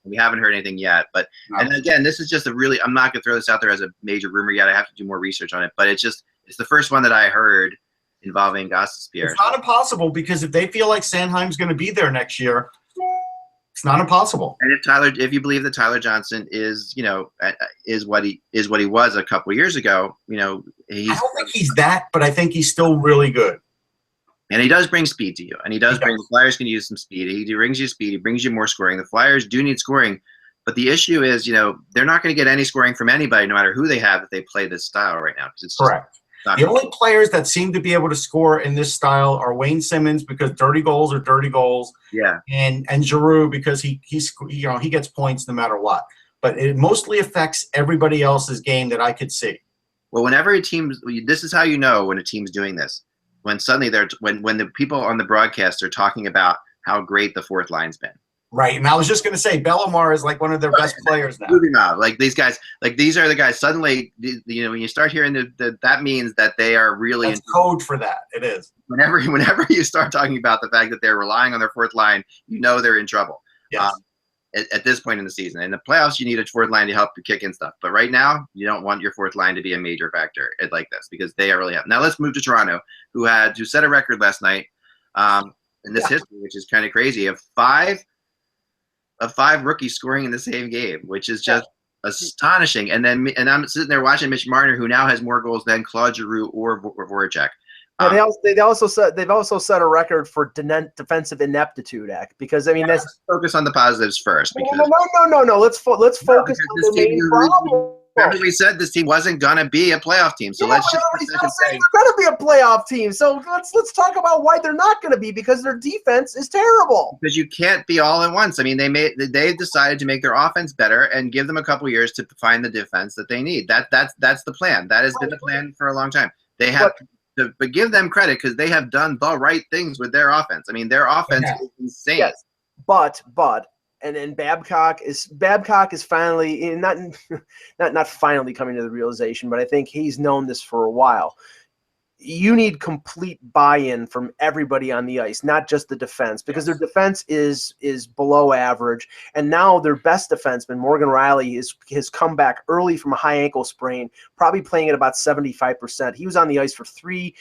We haven't heard anything yet, but and again, this is just I'm not going to throw this out there as a major rumor yet. I have to do more research on it, but it's the first one that I heard involving Gostisbehere. It's not impossible, because if they feel like Sanheim's going to be there next year, it's not impossible. And if you believe that Tyler Johnson is what he was a couple years ago, I don't think he's that, but I think he's still really good. And he does bring speed to you, and the Flyers can use some speed. He brings you speed. He brings you more scoring. The Flyers do need scoring, but the issue is, they're not going to get any scoring from anybody, no matter who they have, if they play this style right now. Because it's correct. The only players that seem to be able to score in this style are Wayne Simmons, because dirty goals are dirty goals. Yeah. And Giroux, because he gets points no matter what. But it mostly affects everybody else's game that I could see. Well, whenever a team, this is how you know when a team's doing this. when suddenly when the people on the broadcast are talking about how great the fourth line's been. Right, and I was just going to say, Bellemare is like one of their best players now. Moving on, like these guys, like these are the guys. Suddenly, you know, when you start hearing that means that they are really. That's code for that. It is. Whenever you start talking about the fact that they're relying on their fourth line, you know they're in trouble. Yes. At this point in the season, in the playoffs, you need a fourth line to help you kick in stuff. But right now, you don't want your fourth line to be a major factor like this because they are really up. Now let's move to Toronto, who set a record last night in this history, which is kind of crazy, of five rookies scoring in the same game, which is just astonishing. And I'm sitting there watching Mitch Marner, who now has more goals than Claude Julien or Voracek. Yeah, they've also set a record for defensive ineptitude, because I mean let's focus on the positives first. Because no. Let's focus on the main problem. Remember, we said this team wasn't gonna be a playoff team, so let's just say they're gonna be a playoff team. So let's talk about why they're not gonna be, because their defense is terrible. Because you can't be all at once. I mean, they've decided to make their offense better and give them a couple years to find the defense that they need. That's the plan. That has been the plan for a long time. They have. But give them credit because they have done the right things with their offense. I mean, their offense is insane. Yes, but and Babcock is finally not finally coming to the realization, but I think he's known this for a while. You need complete buy-in from everybody on the ice, not just the defense, because their defense is below average. And now their best defenseman, Morgan Riley, has come back early from a high ankle sprain, probably playing at about 75%. He was on the ice for 3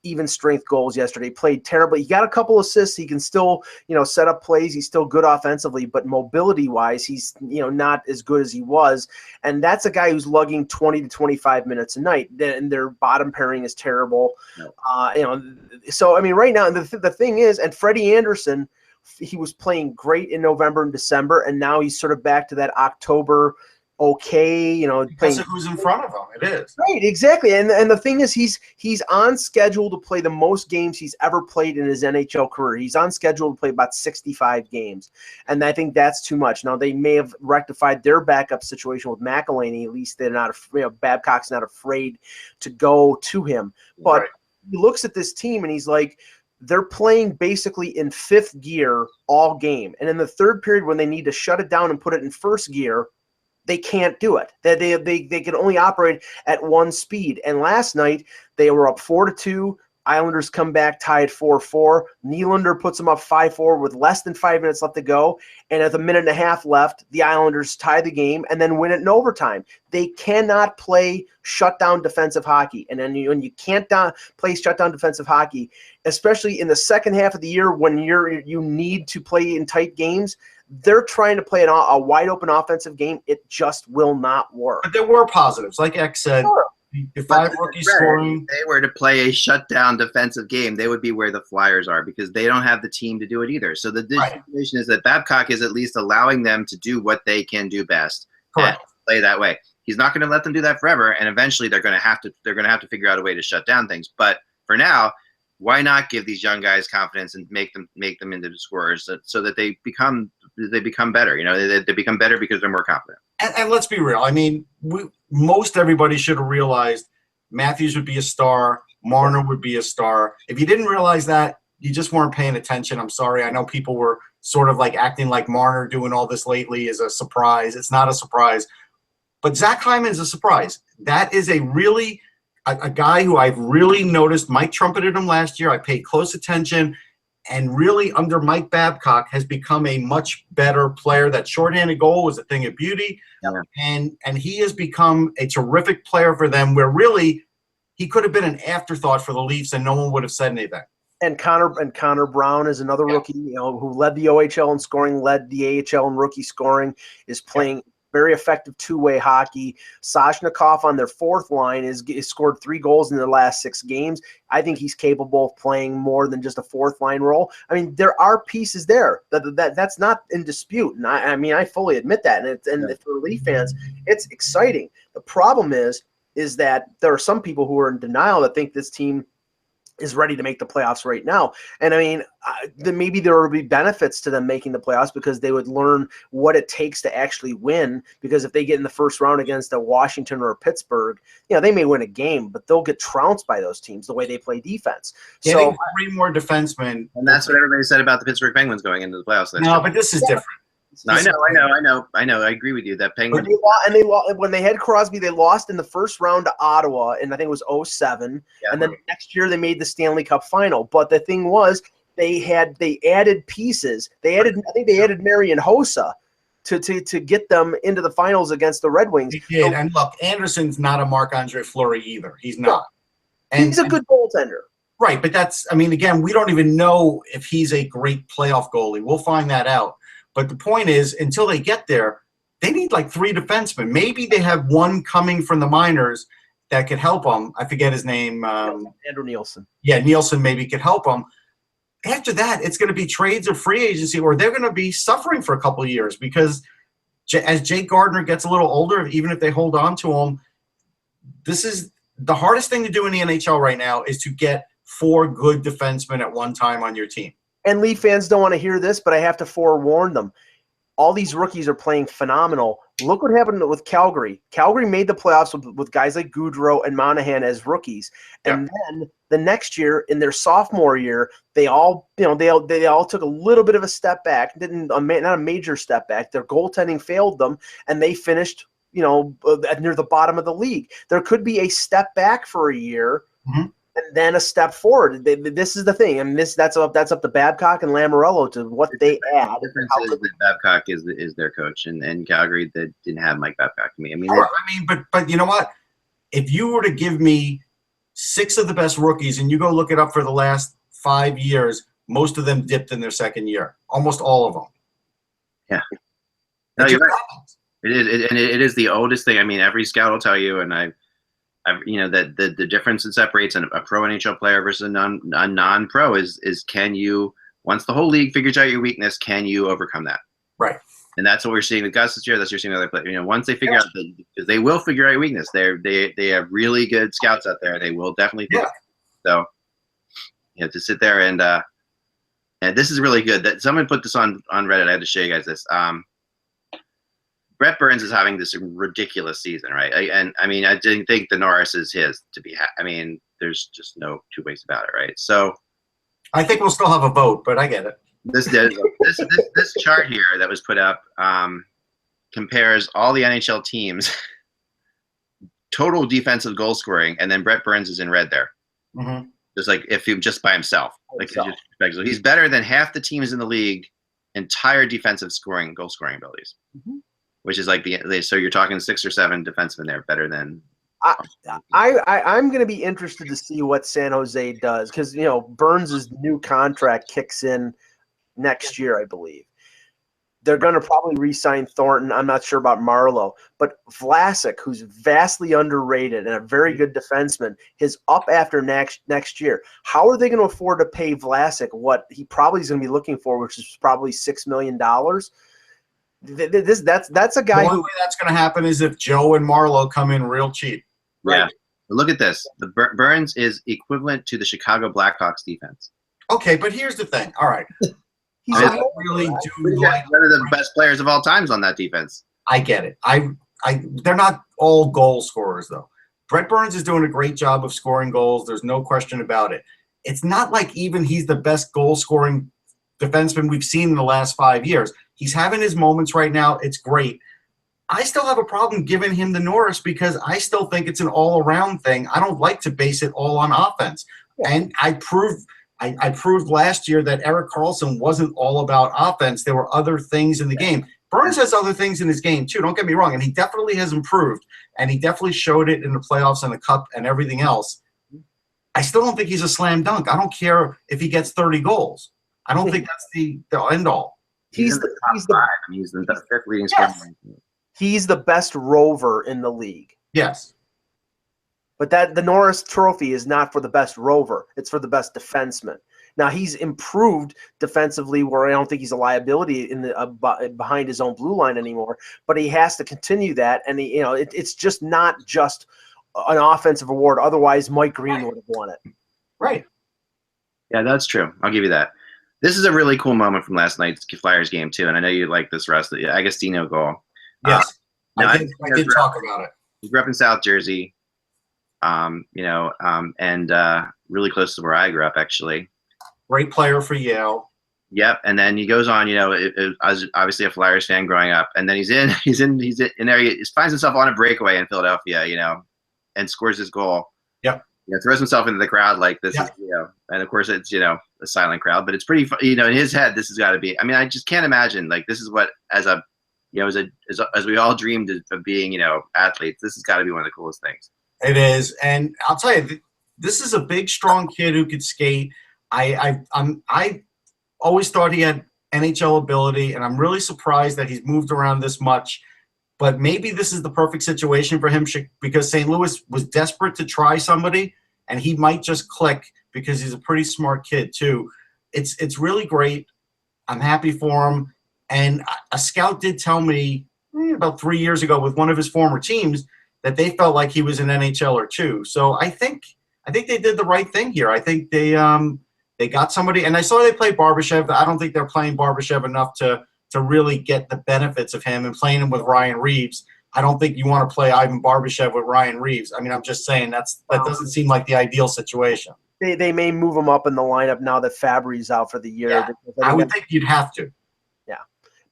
even strength goals yesterday, played terribly. He got a couple assists. He can still, set up plays. He's still good offensively, but mobility wise, he's, not as good as he was. And that's a guy who's lugging 20 to 25 minutes a night, and their bottom pairing is terrible. No. So, I mean, right now, the thing is, and Freddie Anderson, he was playing great in November and December, and now he's sort of back to that October because of who's in front of him. It is right, exactly. And the thing is, he's on schedule to play the most games he's ever played in his NHL career. He's on schedule to play about 65 games, and I think that's too much. Now they may have rectified their backup situation with McElhinney. At least they're not. Babcock's not afraid to go to him. But he looks at this team and he's like, they're playing basically in fifth gear all game, and in the third period when they need to shut it down and put it in first gear, they can't do it. They can only operate at one speed. And last night they were up 4-2. Islanders come back tied 4-4. Nylander puts them up 5-4 with less than 5 minutes left to go. And at a minute and a half left, the Islanders tie the game and then win it in overtime. They cannot play shutdown defensive hockey. And then when you can't play shutdown defensive hockey, especially in the second half of the year when you need to play in tight games, they're trying to play a wide open offensive game. It just will not work. But there were positives. Like X said, sure. The 5 rookies scoring. If they were to play a shutdown defensive game, they would be where the Flyers are because they don't have the team to do it either. So the situation is that Babcock is at least allowing them to do what they can do best and play that way. He's not going to let them do that forever, and eventually they're going to have to figure out a way to shut down things. But for now, why not give these young guys confidence and make them into scorers so that they become better? They become better because they're more confident. And let's be real. I mean, most everybody should have realized Matthews would be a star. Marner would be a star. If you didn't realize that, you just weren't paying attention. I'm sorry. I know people were sort of like acting like Marner doing all this lately is a surprise. It's not a surprise. But Zach Hyman's a surprise. That is a guy who I've really noticed. Mike trumpeted him last year. I paid close attention. And really, under Mike Babcock, has become a much better player. That shorthanded goal was a thing of beauty. Yeah. And he has become a terrific player for them, where really he could have been an afterthought for the Leafs and no one would have said anything. And Connor Brown is another rookie, who led the OHL in scoring, led the AHL in rookie scoring, is playing very effective two-way hockey. Sashnikov on their fourth line is scored 3 goals in their last 6 games. I think he's capable of playing more than just a fourth-line role. I mean, there are pieces there. That's not in dispute. And I fully admit that. And for Leaf fans, it's exciting. The problem is that there are some people who are in denial that think this team is ready to make the playoffs right now. And I mean, maybe there would be benefits to them making the playoffs because they would learn what it takes to actually win. Because if they get in the first round against a Washington or a Pittsburgh, they may win a game, but they'll get trounced by those teams the way they play defense. Getting 3 more defensemen. And that's what everybody said about the Pittsburgh Penguins going into the playoffs. No, but this is different. No, I know. I agree with you. That Penguins. They lost when they had Crosby. They lost in the first round to Ottawa, and I think it was 2007. Yeah, and then next year they made the Stanley Cup final. But the thing was, they added pieces. I think they added Marian Hossa to get them into the finals against the Red Wings. They did. And look, Anderson's not a Marc-Andre Fleury either. He's not. And he's a good goaltender. Right, but again, we don't even know if he's a great playoff goalie. We'll find that out. But the point is, until they get there, they need like 3 defensemen. Maybe they have one coming from the minors that could help them. I forget his name. Andrew Nielsen. Yeah, Nielsen maybe could help them. After that, it's going to be trades or free agency, or they're going to be suffering for a couple of years because as Jake Gardiner gets a little older, even if they hold on to him, this is the hardest thing to do in the NHL right now is to get 4 good defensemen at one time on your team. And Leaf fans don't want to hear this, but I have to forewarn them. All these rookies are playing phenomenal. Look what happened with Calgary. Calgary made the playoffs with guys like Goudreau and Monahan as rookies. And then the next year, in their sophomore year, they all took a little bit of a step back. Not a major step back. Their goaltending failed them, and they finished near the bottom of the league. There could be a step back for a year. Mm-hmm. And then a step forward. This is the thing, and that's up to Babcock and Lamoriello to what they add. The difference is that Babcock is their coach, and Calgary that didn't have Mike Babcock. But you know what? If you were to give me 6 of the best rookies, and you go look it up for the last 5 years, most of them dipped in their second year. Almost all of them. Yeah. No, you're right. It is the oldest thing. I mean, every scout will tell you, and that the difference that separates a pro NHL player versus a non-pro is can you, once the whole league figures out your weakness, can you overcome that? Right. And that's what we're seeing with Gus this year. That's what you're seeing with other players. Once they figure out because they will figure out your weakness. They have really good scouts out there. They will definitely figure it out. So to sit there and this is really good. That someone put this on Reddit. I had to show you guys this. Brett Burns is having this ridiculous season, right? I didn't think the Norris is his to be. There's just no 2 ways about it, right? So, I think we'll still have a vote, but I get it. This chart here that was put up compares all the NHL teams' total defensive goal scoring, and then Brett Burns is in red there. Mm-hmm. Just like if he just by himself, so he's better than half the teams in the league entire defensive goal scoring abilities. Mm-hmm. Which is like so you're talking 6 or 7 defensemen there better than. I'm going to be interested to see what San Jose does because Burns' new contract kicks in next year, I believe. They're going to probably re-sign Thornton. I'm not sure about Marleau, but Vlasic, who's vastly underrated and a very good defenseman, is up after next year. How are they going to afford to pay Vlasic what he probably is going to be looking for, which is probably $6 million? That's a guy. The only way that's going to happen is if Joe and Marleau come in real cheap. Right. Yeah. Look at this. The Burns is equivalent to the Chicago Blackhawks defense. Okay, but here's the thing. All right. I really do like one of the best players of all times on that defense. I get it. They're not all goal scorers though. Brett Burns is doing a great job of scoring goals. There's no question about it. It's not like even he's the best goal scoring defenseman we've seen in the last 5 years. He's having his moments right now. It's great. I still have a problem giving him the Norris because I still think it's an all-around thing. I don't like to base it all on offense. Yeah. And I proved last year that Erik Karlsson wasn't all about offense. There were other things in the game. Burns has other things in his game too, don't get me wrong, and he definitely has improved, and he definitely showed it in the playoffs and the cup and everything else. I still don't think he's a slam dunk. I don't care if he gets 30 goals. I don't think that's the end all. He's the best fifth leading scorer. He's the best rover in the league. Yes. But the Norris Trophy is not for the best rover. It's for the best defenseman. Now, he's improved defensively where I don't think he's a liability in the behind his own blue line anymore, but he has to continue that. And, it's just not just an offensive award. Otherwise, Mike Green would have won it. Right. Yeah, that's true. I'll give you that. This is a really cool moment from last night's Flyers game too, and I know you like this, Russ. The Agostino goal. Yes, No, I did talk about it. He grew up in South Jersey, and really close to where I grew up, actually. Great player for Yale. Yep, and then he goes on. I was obviously a Flyers fan growing up, and then he's in there. He finds himself on a breakaway in Philadelphia, and scores his goal. Yep. Throws himself into the crowd like this, Yep. and of course it's a silent crowd, but it's pretty. In his head, this has got to be. I mean, I just can't imagine like this is what as we all dreamed of being, athletes. This has got to be one of the coolest things. It is, and I'll tell you, this is a big, strong kid who could skate. I always thought he had NHL ability, and I'm really surprised that he's moved around this much. But maybe this is the perfect situation for him because St. Louis was desperate to try somebody, and he might just click because he's a pretty smart kid too. It's really great. I'm happy for him. And a scout did tell me about 3 years ago with one of his former teams that they felt like he was an NHLer too. So I think they did the right thing here. I think they got somebody, and I saw they played Barbashev. I don't think they're playing Barbashev enough to really get the benefits of him and playing him with Ryan Reeves. I don't think you want to play Ivan Barbashev with Ryan Reeves. I mean, I'm just saying that doesn't seem like the ideal situation. They may move him up in the lineup now that Fabry's out for the year. Yeah, I would think you'd have to. Yeah.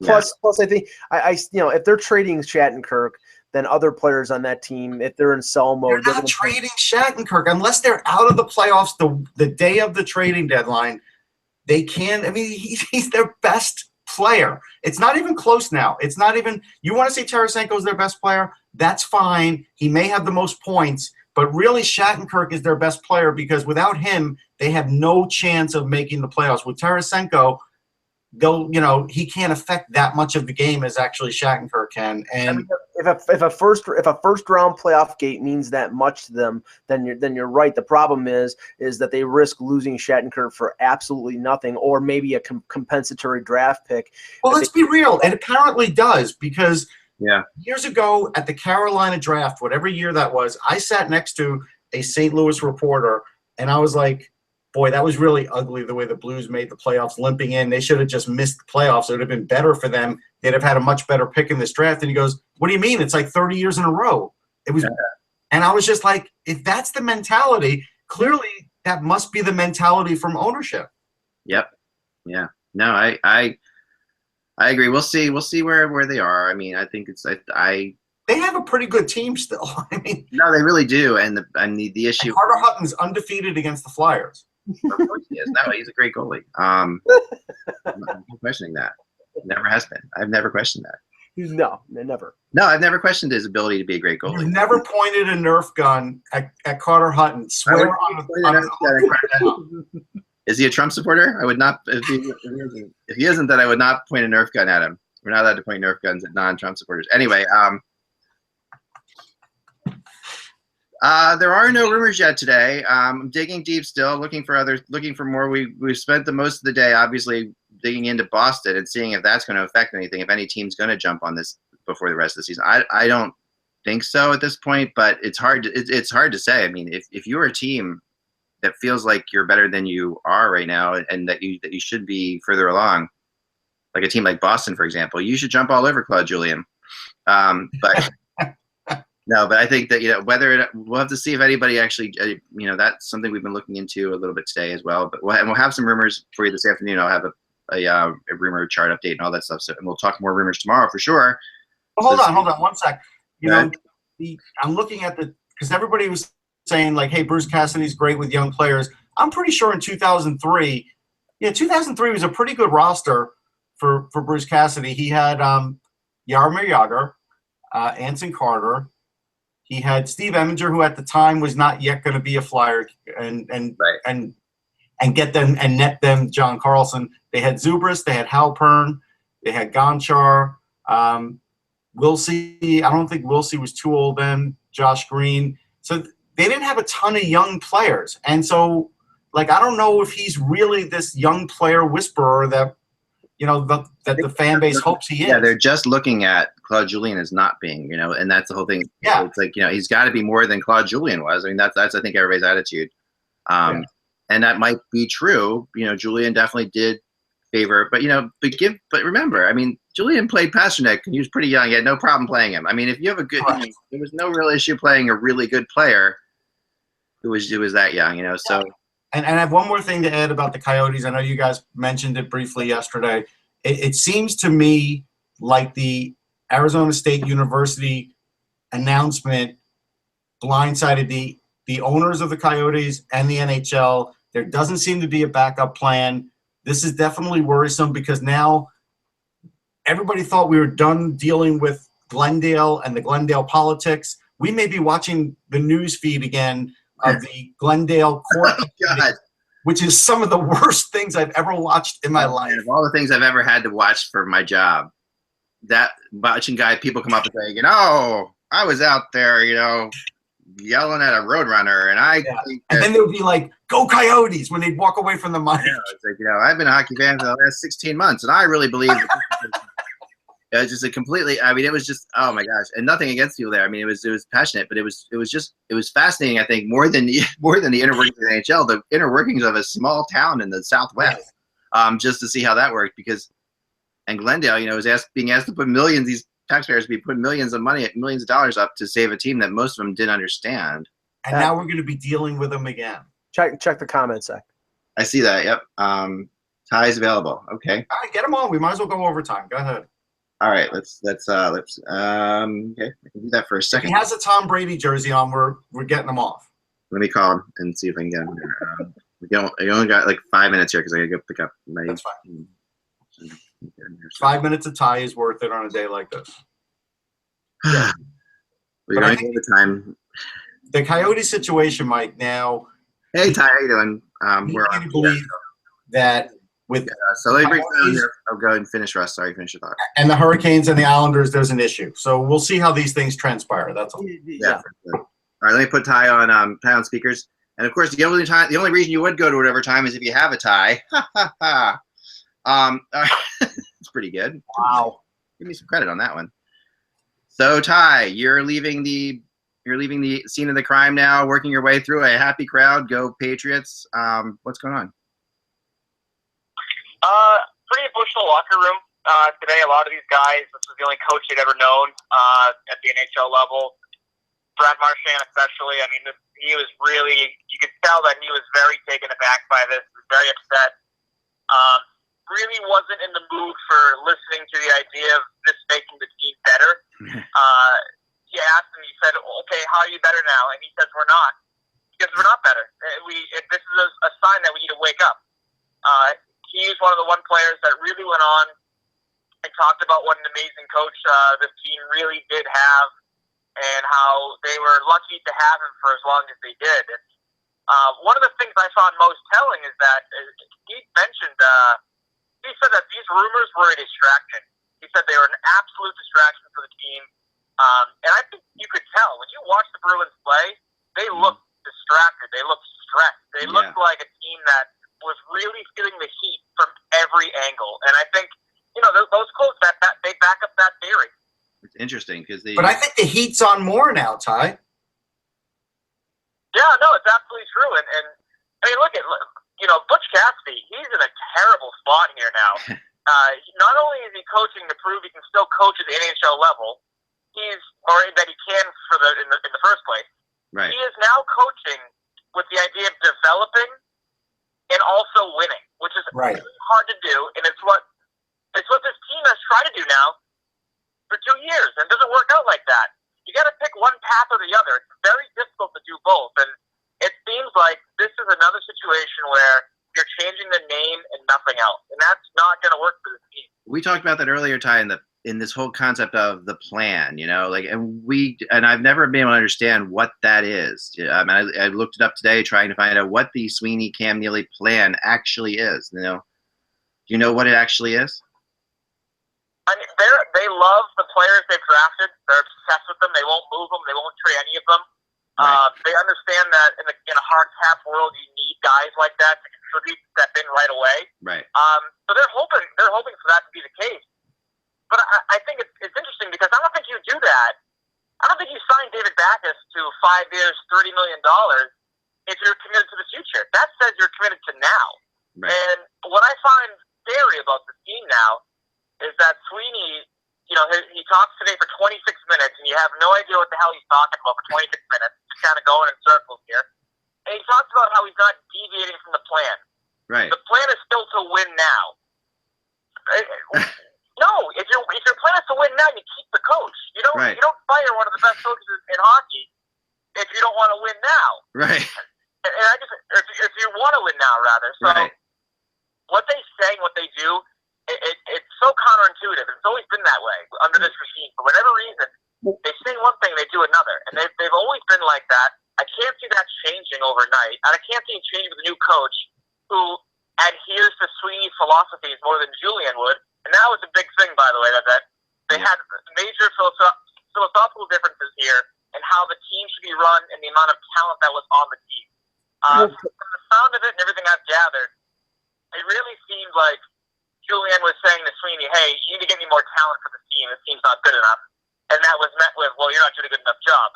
Plus, I think if they're trading Shattenkirk, then other players on that team, if they're in sell mode, they're not trading Shattenkirk unless they're out of the playoffs the day of the trading deadline. They can. I mean, he's their best player. It's not even close now. It's not even – you want to say Tarasenko is their best player? That's fine. He may have the most points, but really Shattenkirk is their best player because without him, they have no chance of making the playoffs. With Tarasenko, he can't affect that much of the game as actually Shattenkirk can. And I mean, if a first round playoff gate means that much to them, then you're right. The problem is that they risk losing Shattenkirk for absolutely nothing, or maybe a compensatory draft pick. Well, let's be real. It apparently does because years ago at the Carolina draft, whatever year that was, I sat next to a St. Louis reporter, and I was like, boy, that was really ugly the way the Blues made the playoffs, limping in. They should have just missed the playoffs. It would have been better for them. They'd have had a much better pick in this draft. And he goes, what do you mean? It's like 30 years in a row. It was, and I was just like, if that's the mentality, clearly that must be the mentality from ownership. Yep. Yeah. No, I agree. We'll see where they are. I mean, I think they have a pretty good team still. I mean, no, they really do. And the issue, Carter Hutton's undefeated against the Flyers. Of course he is. No, he's a great goalie. I'm not questioning that. Never has been. I've never questioned that. No, never. No, I've never questioned his ability to be a great goalie. You've never pointed a Nerf gun at Carter Hutton. Swear on Is he a Trump supporter? I would not. If he isn't, then I would not point a Nerf gun at him. We're not allowed to point Nerf guns at non-Trump supporters. Anyway, there are no rumors yet today. I'm digging deep still, looking for more. We've spent the most of the day obviously digging into Boston and seeing if that's going to affect anything, if any team's going to jump on this before the rest of the season. I don't think so at this point, but it's hard to say. I mean, if you're a team that feels like you're better than you are right now and that you should be further along, like a team like Boston, for example, you should jump all over Claude Julien. But no, but I think that we'll have to see if anybody actually that's something we've been looking into a little bit today as well. But we'll have some rumors for you this afternoon. I'll have a rumor chart update and all that stuff. So, and we'll talk more rumors tomorrow for sure. Well, hold on 1 sec. I'm looking at because everybody was saying like, hey, Bruce Cassidy's great with young players. I'm pretty sure in 2003 was a pretty good roster for Bruce Cassidy. He had Jaromir Jagr, Anson Carter. He had Steve Eminger, who at the time was not yet going to be a Flyer, and get them and net them John Carlson. They had Zubris, they had Halpern, they had Gonchar, Wilsey. I don't think Wilsey was too old then. Josh Green. So they didn't have a ton of young players, and so I don't know if he's really this young player whisperer that that the fan base hopes he is. Yeah, they're just looking at Claude Julien as not being, and that's the whole thing. Yeah, it's like he's got to be more than Claude Julien was. I mean, that's I think everybody's attitude. And and that might be true. Julien definitely did favor, but remember, I mean, Julien played Pasternak and he was pretty young. He had no problem playing him. I mean, if you have a good, there was no real issue playing a really good player who was that young, so. And I have one more thing to add about the Coyotes. I know you guys mentioned it briefly yesterday. It seems to me like the Arizona State University announcement blindsided the owners of the Coyotes and the NHL. There doesn't seem to be a backup plan. This is definitely worrisome because now everybody thought we were done dealing with Glendale and the Glendale politics. We may be watching the news feed again of the Glendale court, which is some of the worst things I've ever watched in my life. Of all the things I've ever had to watch for my job, that watching people come up and say, I was out there, yelling at a roadrunner, and and then they would be like, "Go Coyotes!" when they'd walk away from the mic. It's like, I've been a hockey fan for the last 16 months, and I really believe that it was just a completely. I mean, it was just, oh my gosh, and nothing against people there. I mean, it was passionate, but it was fascinating. I think more than the inner workings of the NHL, the inner workings of a small town in the Southwest, just to see how that worked. And Glendale, was being asked to put millions. These taxpayers be putting millions of dollars up to save a team that most of them didn't understand. And now we're going to be dealing with them again. Check the comment sec. I see that. Yep. Ties available. Okay. All right, get them on. We might as well go overtime. Go ahead. All right. Let's okay. I can do that for a second. He has a Tom Brady jersey on. We're getting him off. Let me call him and see if I can get him here. I only got like 5 minutes here because I got to go pick up my. That's fine. 5 minutes of Ty is worth it on a day like this. We're going to the time. The Coyote situation, Mike. Now, hey Ty, how you doing? We're on. Believe that with so let me break down here. I'll go and finish Russ. Sorry, finish your thought. And the Hurricanes and the Islanders, there's an issue. So we'll see how these things transpire. That's all. Yeah. All right, let me put Ty on speakers. And of course, the only reason you would go to whatever time is if you have a tie. It's pretty good. Wow. Give me some credit on that one. So Ty, you're leaving the scene of the crime now, working your way through a happy crowd. Go Patriots. What's going on? Pretty emotional locker room today. A lot of these guys, this was the only coach they'd ever known at the NHL level. Brad Marchand especially. I mean, he was really, you could tell that he was very taken aback by this, very upset. Really wasn't in the mood for listening to the idea of this making the team better. He asked and he said, okay, how are you better now? And he says, we're not. Because we're not better. This is a sign that we need to wake up. He's one of the players that really went on and talked about what an amazing coach this team really did have and how they were lucky to have him for as long as they did. And, one of the things I found most telling is that he mentioned he said that these rumors were a distraction. He said they were an absolute distraction for the team. And I think you could tell. When you watch the Bruins play, they looked distracted. They looked stressed. They looked like a team that was really feeling the heat from every angle. And I think, those quotes, that they back up that theory. It's interesting because But I think the heat's on more now, Ty. Yeah, no, it's absolutely true. And I mean, look, Butch Cassidy, he's in a terrible spot here now. Not only is he coaching to prove he can still coach at the NHL level, that he can in the first place. Right. He is now coaching with the idea of developing and also winning, which is really hard to do, and it's what this team has tried to do now for 2 years, and it doesn't work out like that. You got to pick one path or the other. It's very difficult to do both, and it seems like this is another situation where you're changing the name and nothing else, and that's not going to work for this team. We talked about that earlier, Ty, in this whole concept of the plan, and I've never been able to understand what that is. I mean, I looked it up today trying to find out what the Sweeney Cam Neely plan actually is. Do you know what it actually is? I mean, they love the players they've drafted. They're obsessed with them. They won't move them. They won't trade any of them. Right. They understand that in a hard cap world, you need guys like that to contribute, step in right away. Right. So they're hoping for that to be the case. But I think it's interesting because I don't think you do that. I don't think you sign David Backes to 5 years, $30 million if you're committed to the future. That says you're committed to now. Right. And what I find scary about the team now is that Sweeney, he talks today for 26 minutes, and you have no idea what the hell he's talking about for 26 minutes, just kind of going in circles here. And he talks about how he's not deviating from the plan. Right. The plan is still to win now. No, if your plan is to win now, you keep the coach. You don't fire one of the best coaches in hockey if you don't want to win now. Right. And if you want to win now, rather. So what they say, what they do, it's so counterintuitive. It's always been that way under this regime. For whatever reason, they say one thing, they do another, and they've always been like that. I can't see that changing overnight, and I can't see it changing with a new coach who adheres to Sweeney's philosophies more than Julien would. And that was a big thing, by the way, that they had major philosophical differences here in how the team should be run and the amount of talent that was on the team. From the sound of it and everything I've gathered, it really seemed like Julien was saying to Sweeney, hey, you need to get me more talent for the team. This team's not good enough. And that was met with, well, you're not doing a good enough job.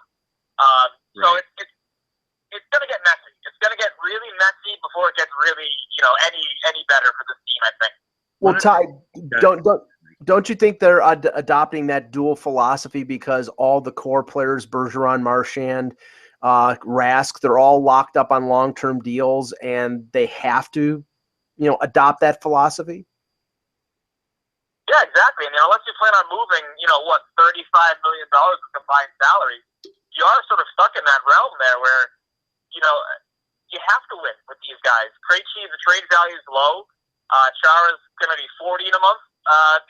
So it's going to get messy. It's going to get really messy before it gets really, any better for this team, I think. Well, Ty, don't you think they're adopting that dual philosophy because all the core players, Bergeron, Marchand, Rask, they're all locked up on long-term deals, and they have to, adopt that philosophy? Yeah, exactly. I mean, unless you plan on moving, $35 million of combined salary, you are sort of stuck in that realm there where, you have to win with these guys. Krejci, the trade value is low. Chara's going to be 40 in a month.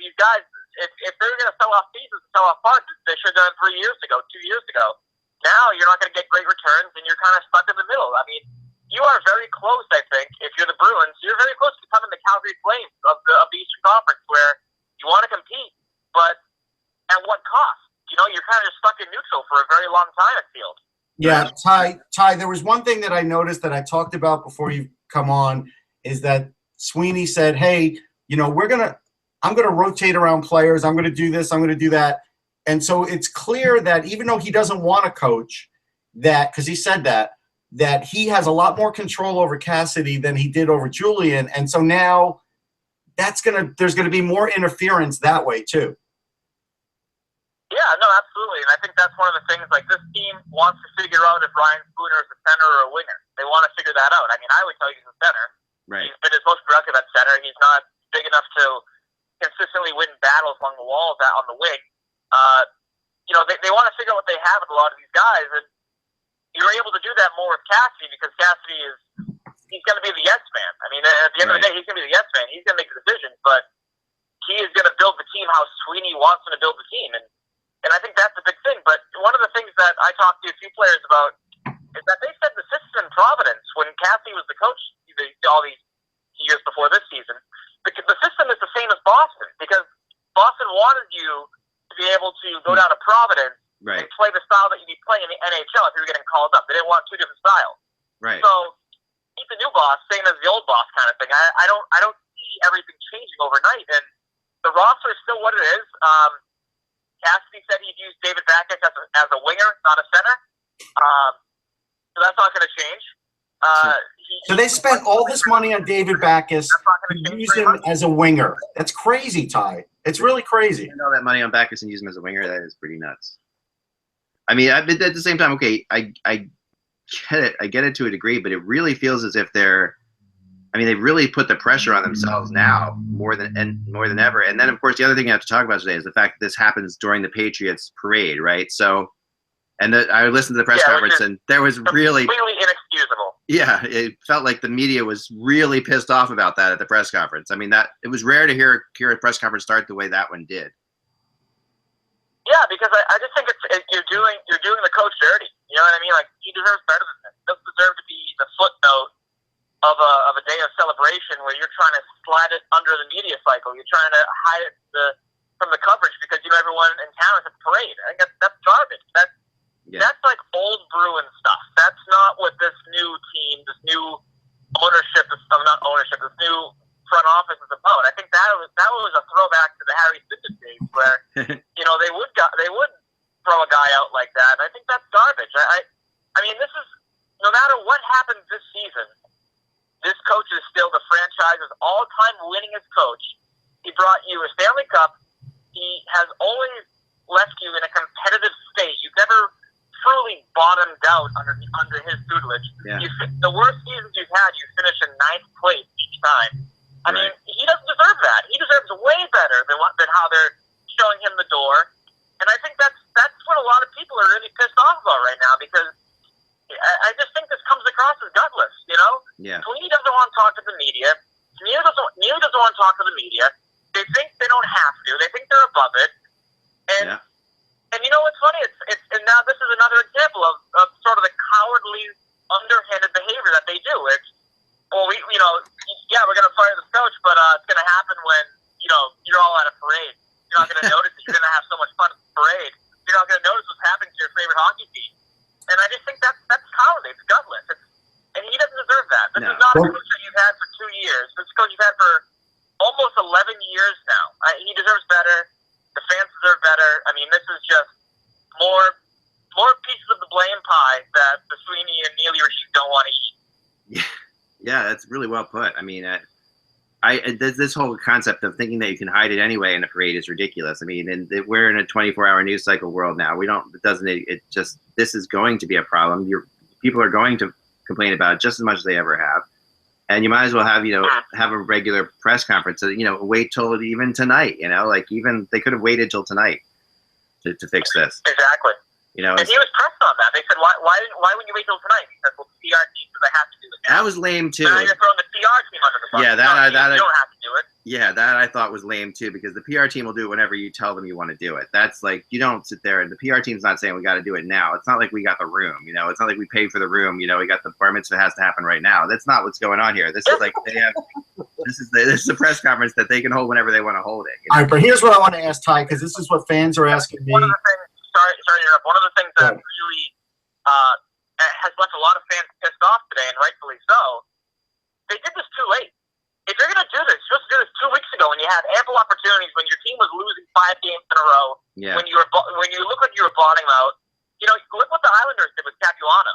These guys, if they're going to sell off pieces and sell off parts, they should have done it 3 years ago, 2 years ago. Now you're not going to get great returns, and you're kind of stuck in the middle. I mean, you are very close, I think, if you're the Bruins, you're very close to becoming the Calgary Flames of the Eastern Conference, where you want to compete, but at what cost? You're kind of just stuck in neutral for a very long time, it feels. Yeah, Ty, there was one thing that I noticed that I talked about before you come on, is that Sweeney said, hey, I'm going to rotate around players. I'm going to do this. I'm going to do that. And so it's clear that even though he doesn't want to coach, that because he said that he has a lot more control over Cassidy than he did over Julien. And so now there's going to be more interference that way too. Yeah, no, absolutely. And I think that's one of the things, like, this team wants to figure out if Ryan Spooner is a center or a winger. They want to figure that out. I mean, I would tell you he's a center. Right. He's been his most productive at center. He's not big enough to consistently win battles along the walls on the wing. They want to figure out what they have with a lot of these guys, and you're able to do that more with Cassidy because Cassidy he's going to be the yes man. I mean, at the end of the day, he's going to be the yes man. He's going to make the decisions, but he is going to build the team how Sweeney wants him to build the team, and I think that's a big thing. But one of the things that I talked to a few players about is that they said the system in Providence, when Cassidy was the coach all these years before this season, the system is the same as Boston, because Boston wanted you to be able to go down to Providence and play the style that you'd be playing in the NHL if you were getting called up. They didn't want two different styles. Right. So keep the new boss, same as the old boss kind of thing. I don't see everything changing overnight, and the roster is still what it is. Cassidy said he'd use David Backes as a winger, not a center. So that's not going to change. So they spent all this money on David Backes to use him as a winger. That's crazy, Ty. It's really crazy. All that money on Backes and use him as a winger, that is pretty nuts. I mean, at the same time, okay, I get it. I get it to a degree, but it really feels as if they really put the pressure on themselves now more than ever. And then, of course, the other thing I have to talk about today is the fact that this happens during the Patriots parade, right? So, I listened to the press conference, and there was really completely inexcusable. Yeah, it felt like the media was really pissed off about that at the press conference. I mean, it was rare to hear a press conference start the way that one did. Yeah, because I just think you're doing the coach dirty. You know what I mean? Like, he deserves better than this. He doesn't deserve to be the footnote of a day of celebration where you're trying to slide it under the media cycle. You're trying to hide it from the coverage because everyone in town is at the parade. I think that's garbage. That's like old Bruin stuff. That's not what this new team, this new ownership, this new front office is about. I think that was a throwback to the Harry Sittich days where they would throw a guy out like that. And I think that's garbage. I mean, this is no matter what happens this season, this coach is still the franchise's all-time winningest coach. He brought you a Stanley Cup. He has always left you in a competitive state. You've never truly bottomed out under his tutelage. Yeah. The worst seasons you've had, you finish in 9th place each time. I mean, he doesn't deserve that. He deserves way better than how they're showing him the door. And I think that's what a lot of people are really pissed off about right now, because I just think this comes across as gutless, you know? Yeah. Sweeney doesn't want to talk to the media. Neely doesn't want to talk to the media. They think they don't have to. They think they're above it. And you know what's funny? And now this is another example of sort of the cowardly, underhanded behavior that they do. It's, well, we're going to fire the coach, but it's going to happen when, you're all at a parade. You're not going to notice it. You're going to have so much fun at the parade. You're not going to notice what's happening to your favorite hockey team. And I just think that's cowardly. It's gutless. And he doesn't deserve that. This is not a coach that you've had for 2 years. This is a coach you've had for almost 11 years now. He deserves better. The fans deserve better. I mean, this is just more pieces of the blame pie that the Sweeney and Neely regime don't want to eat. Yeah, that's really well put. I mean, this whole concept of thinking that you can hide it anyway in a parade is ridiculous. I mean, and we're in a 24-hour news cycle world now. This is going to be a problem. People are going to complain about it just as much as they ever have. And you might as well have a regular press conference. Wait till even tonight. Even they could have waited till tonight to fix this. Exactly. And he was pressed on that. They said, why wouldn't you wait till tonight? He said, well, the PR team says I have to do it now. That was lame too. Now you're throwing the PR team under the bus. Yeah, you don't have to do it. Yeah, that I thought was lame too, because the PR team will do it whenever you tell them you want to do it. That's like, you don't sit there and the PR team's not saying we got to do it now. It's not like we got the room. It's not like we paid for the room. We got the bar mitzvah has to happen right now. That's not what's going on here. This is like this is the press conference that they can hold whenever they want to hold it. All right, but here's what I want to ask Ty, because this is what fans are asking me. One of the things, sorry to interrupt. One of the things that really has left a lot of fans pissed off today, and rightfully so, they did this too late. If you're going to do this, you're supposed to do this 2 weeks ago when you had ample opportunities, when your team was losing 5 games in a row, when you look like you were bottoming out. Look what the Islanders did with Capuano,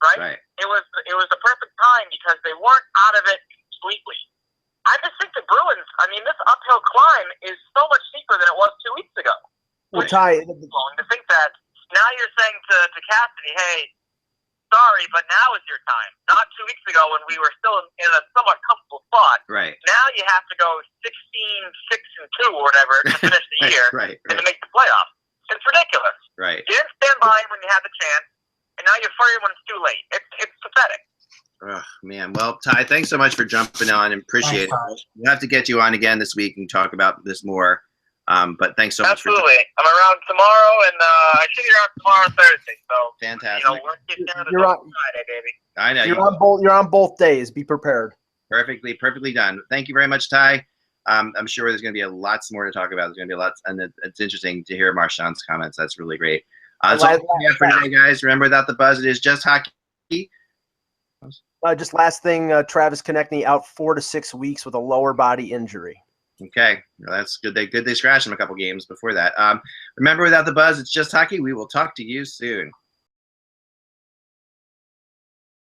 right? It was the perfect time because they weren't out of it completely. I just think the Bruins, this uphill climb is so much steeper than it was 2 weeks ago. Well, Ty, to think that now you're saying to Cassidy, hey, sorry, but now is your time. Not 2 weeks ago when we were still in a somewhat comfortable spot. Right. Now you have to go 16-6-2 or whatever to finish the year and to make the playoffs. It's ridiculous. Right. You didn't stand by when you had the chance, and now you're fired when it's too late. It's pathetic. Oh, man. Well, Ty, thanks so much for jumping on and appreciate it. We'll have to get you on again this week and talk about this more. But thanks so much. Absolutely. I'm around tomorrow, and I should be around tomorrow and Thursday. So fantastic. Work gets down to Friday, baby. I know. You're on both days. Be prepared. Perfectly done. Thank you very much, Ty. I'm sure there's going to be lots more to talk about. There's going to be lots, and it's interesting to hear Marchand's comments. That's really great. That's all we have for today, guys. Remember, without the buzz, it is just hockey. Just last thing, Travis Konecny out 4 to 6 weeks with a lower body injury. Okay, well, that's good. They scratched him a couple games before that. Remember, without the buzz, it's just hockey. We will talk to you soon.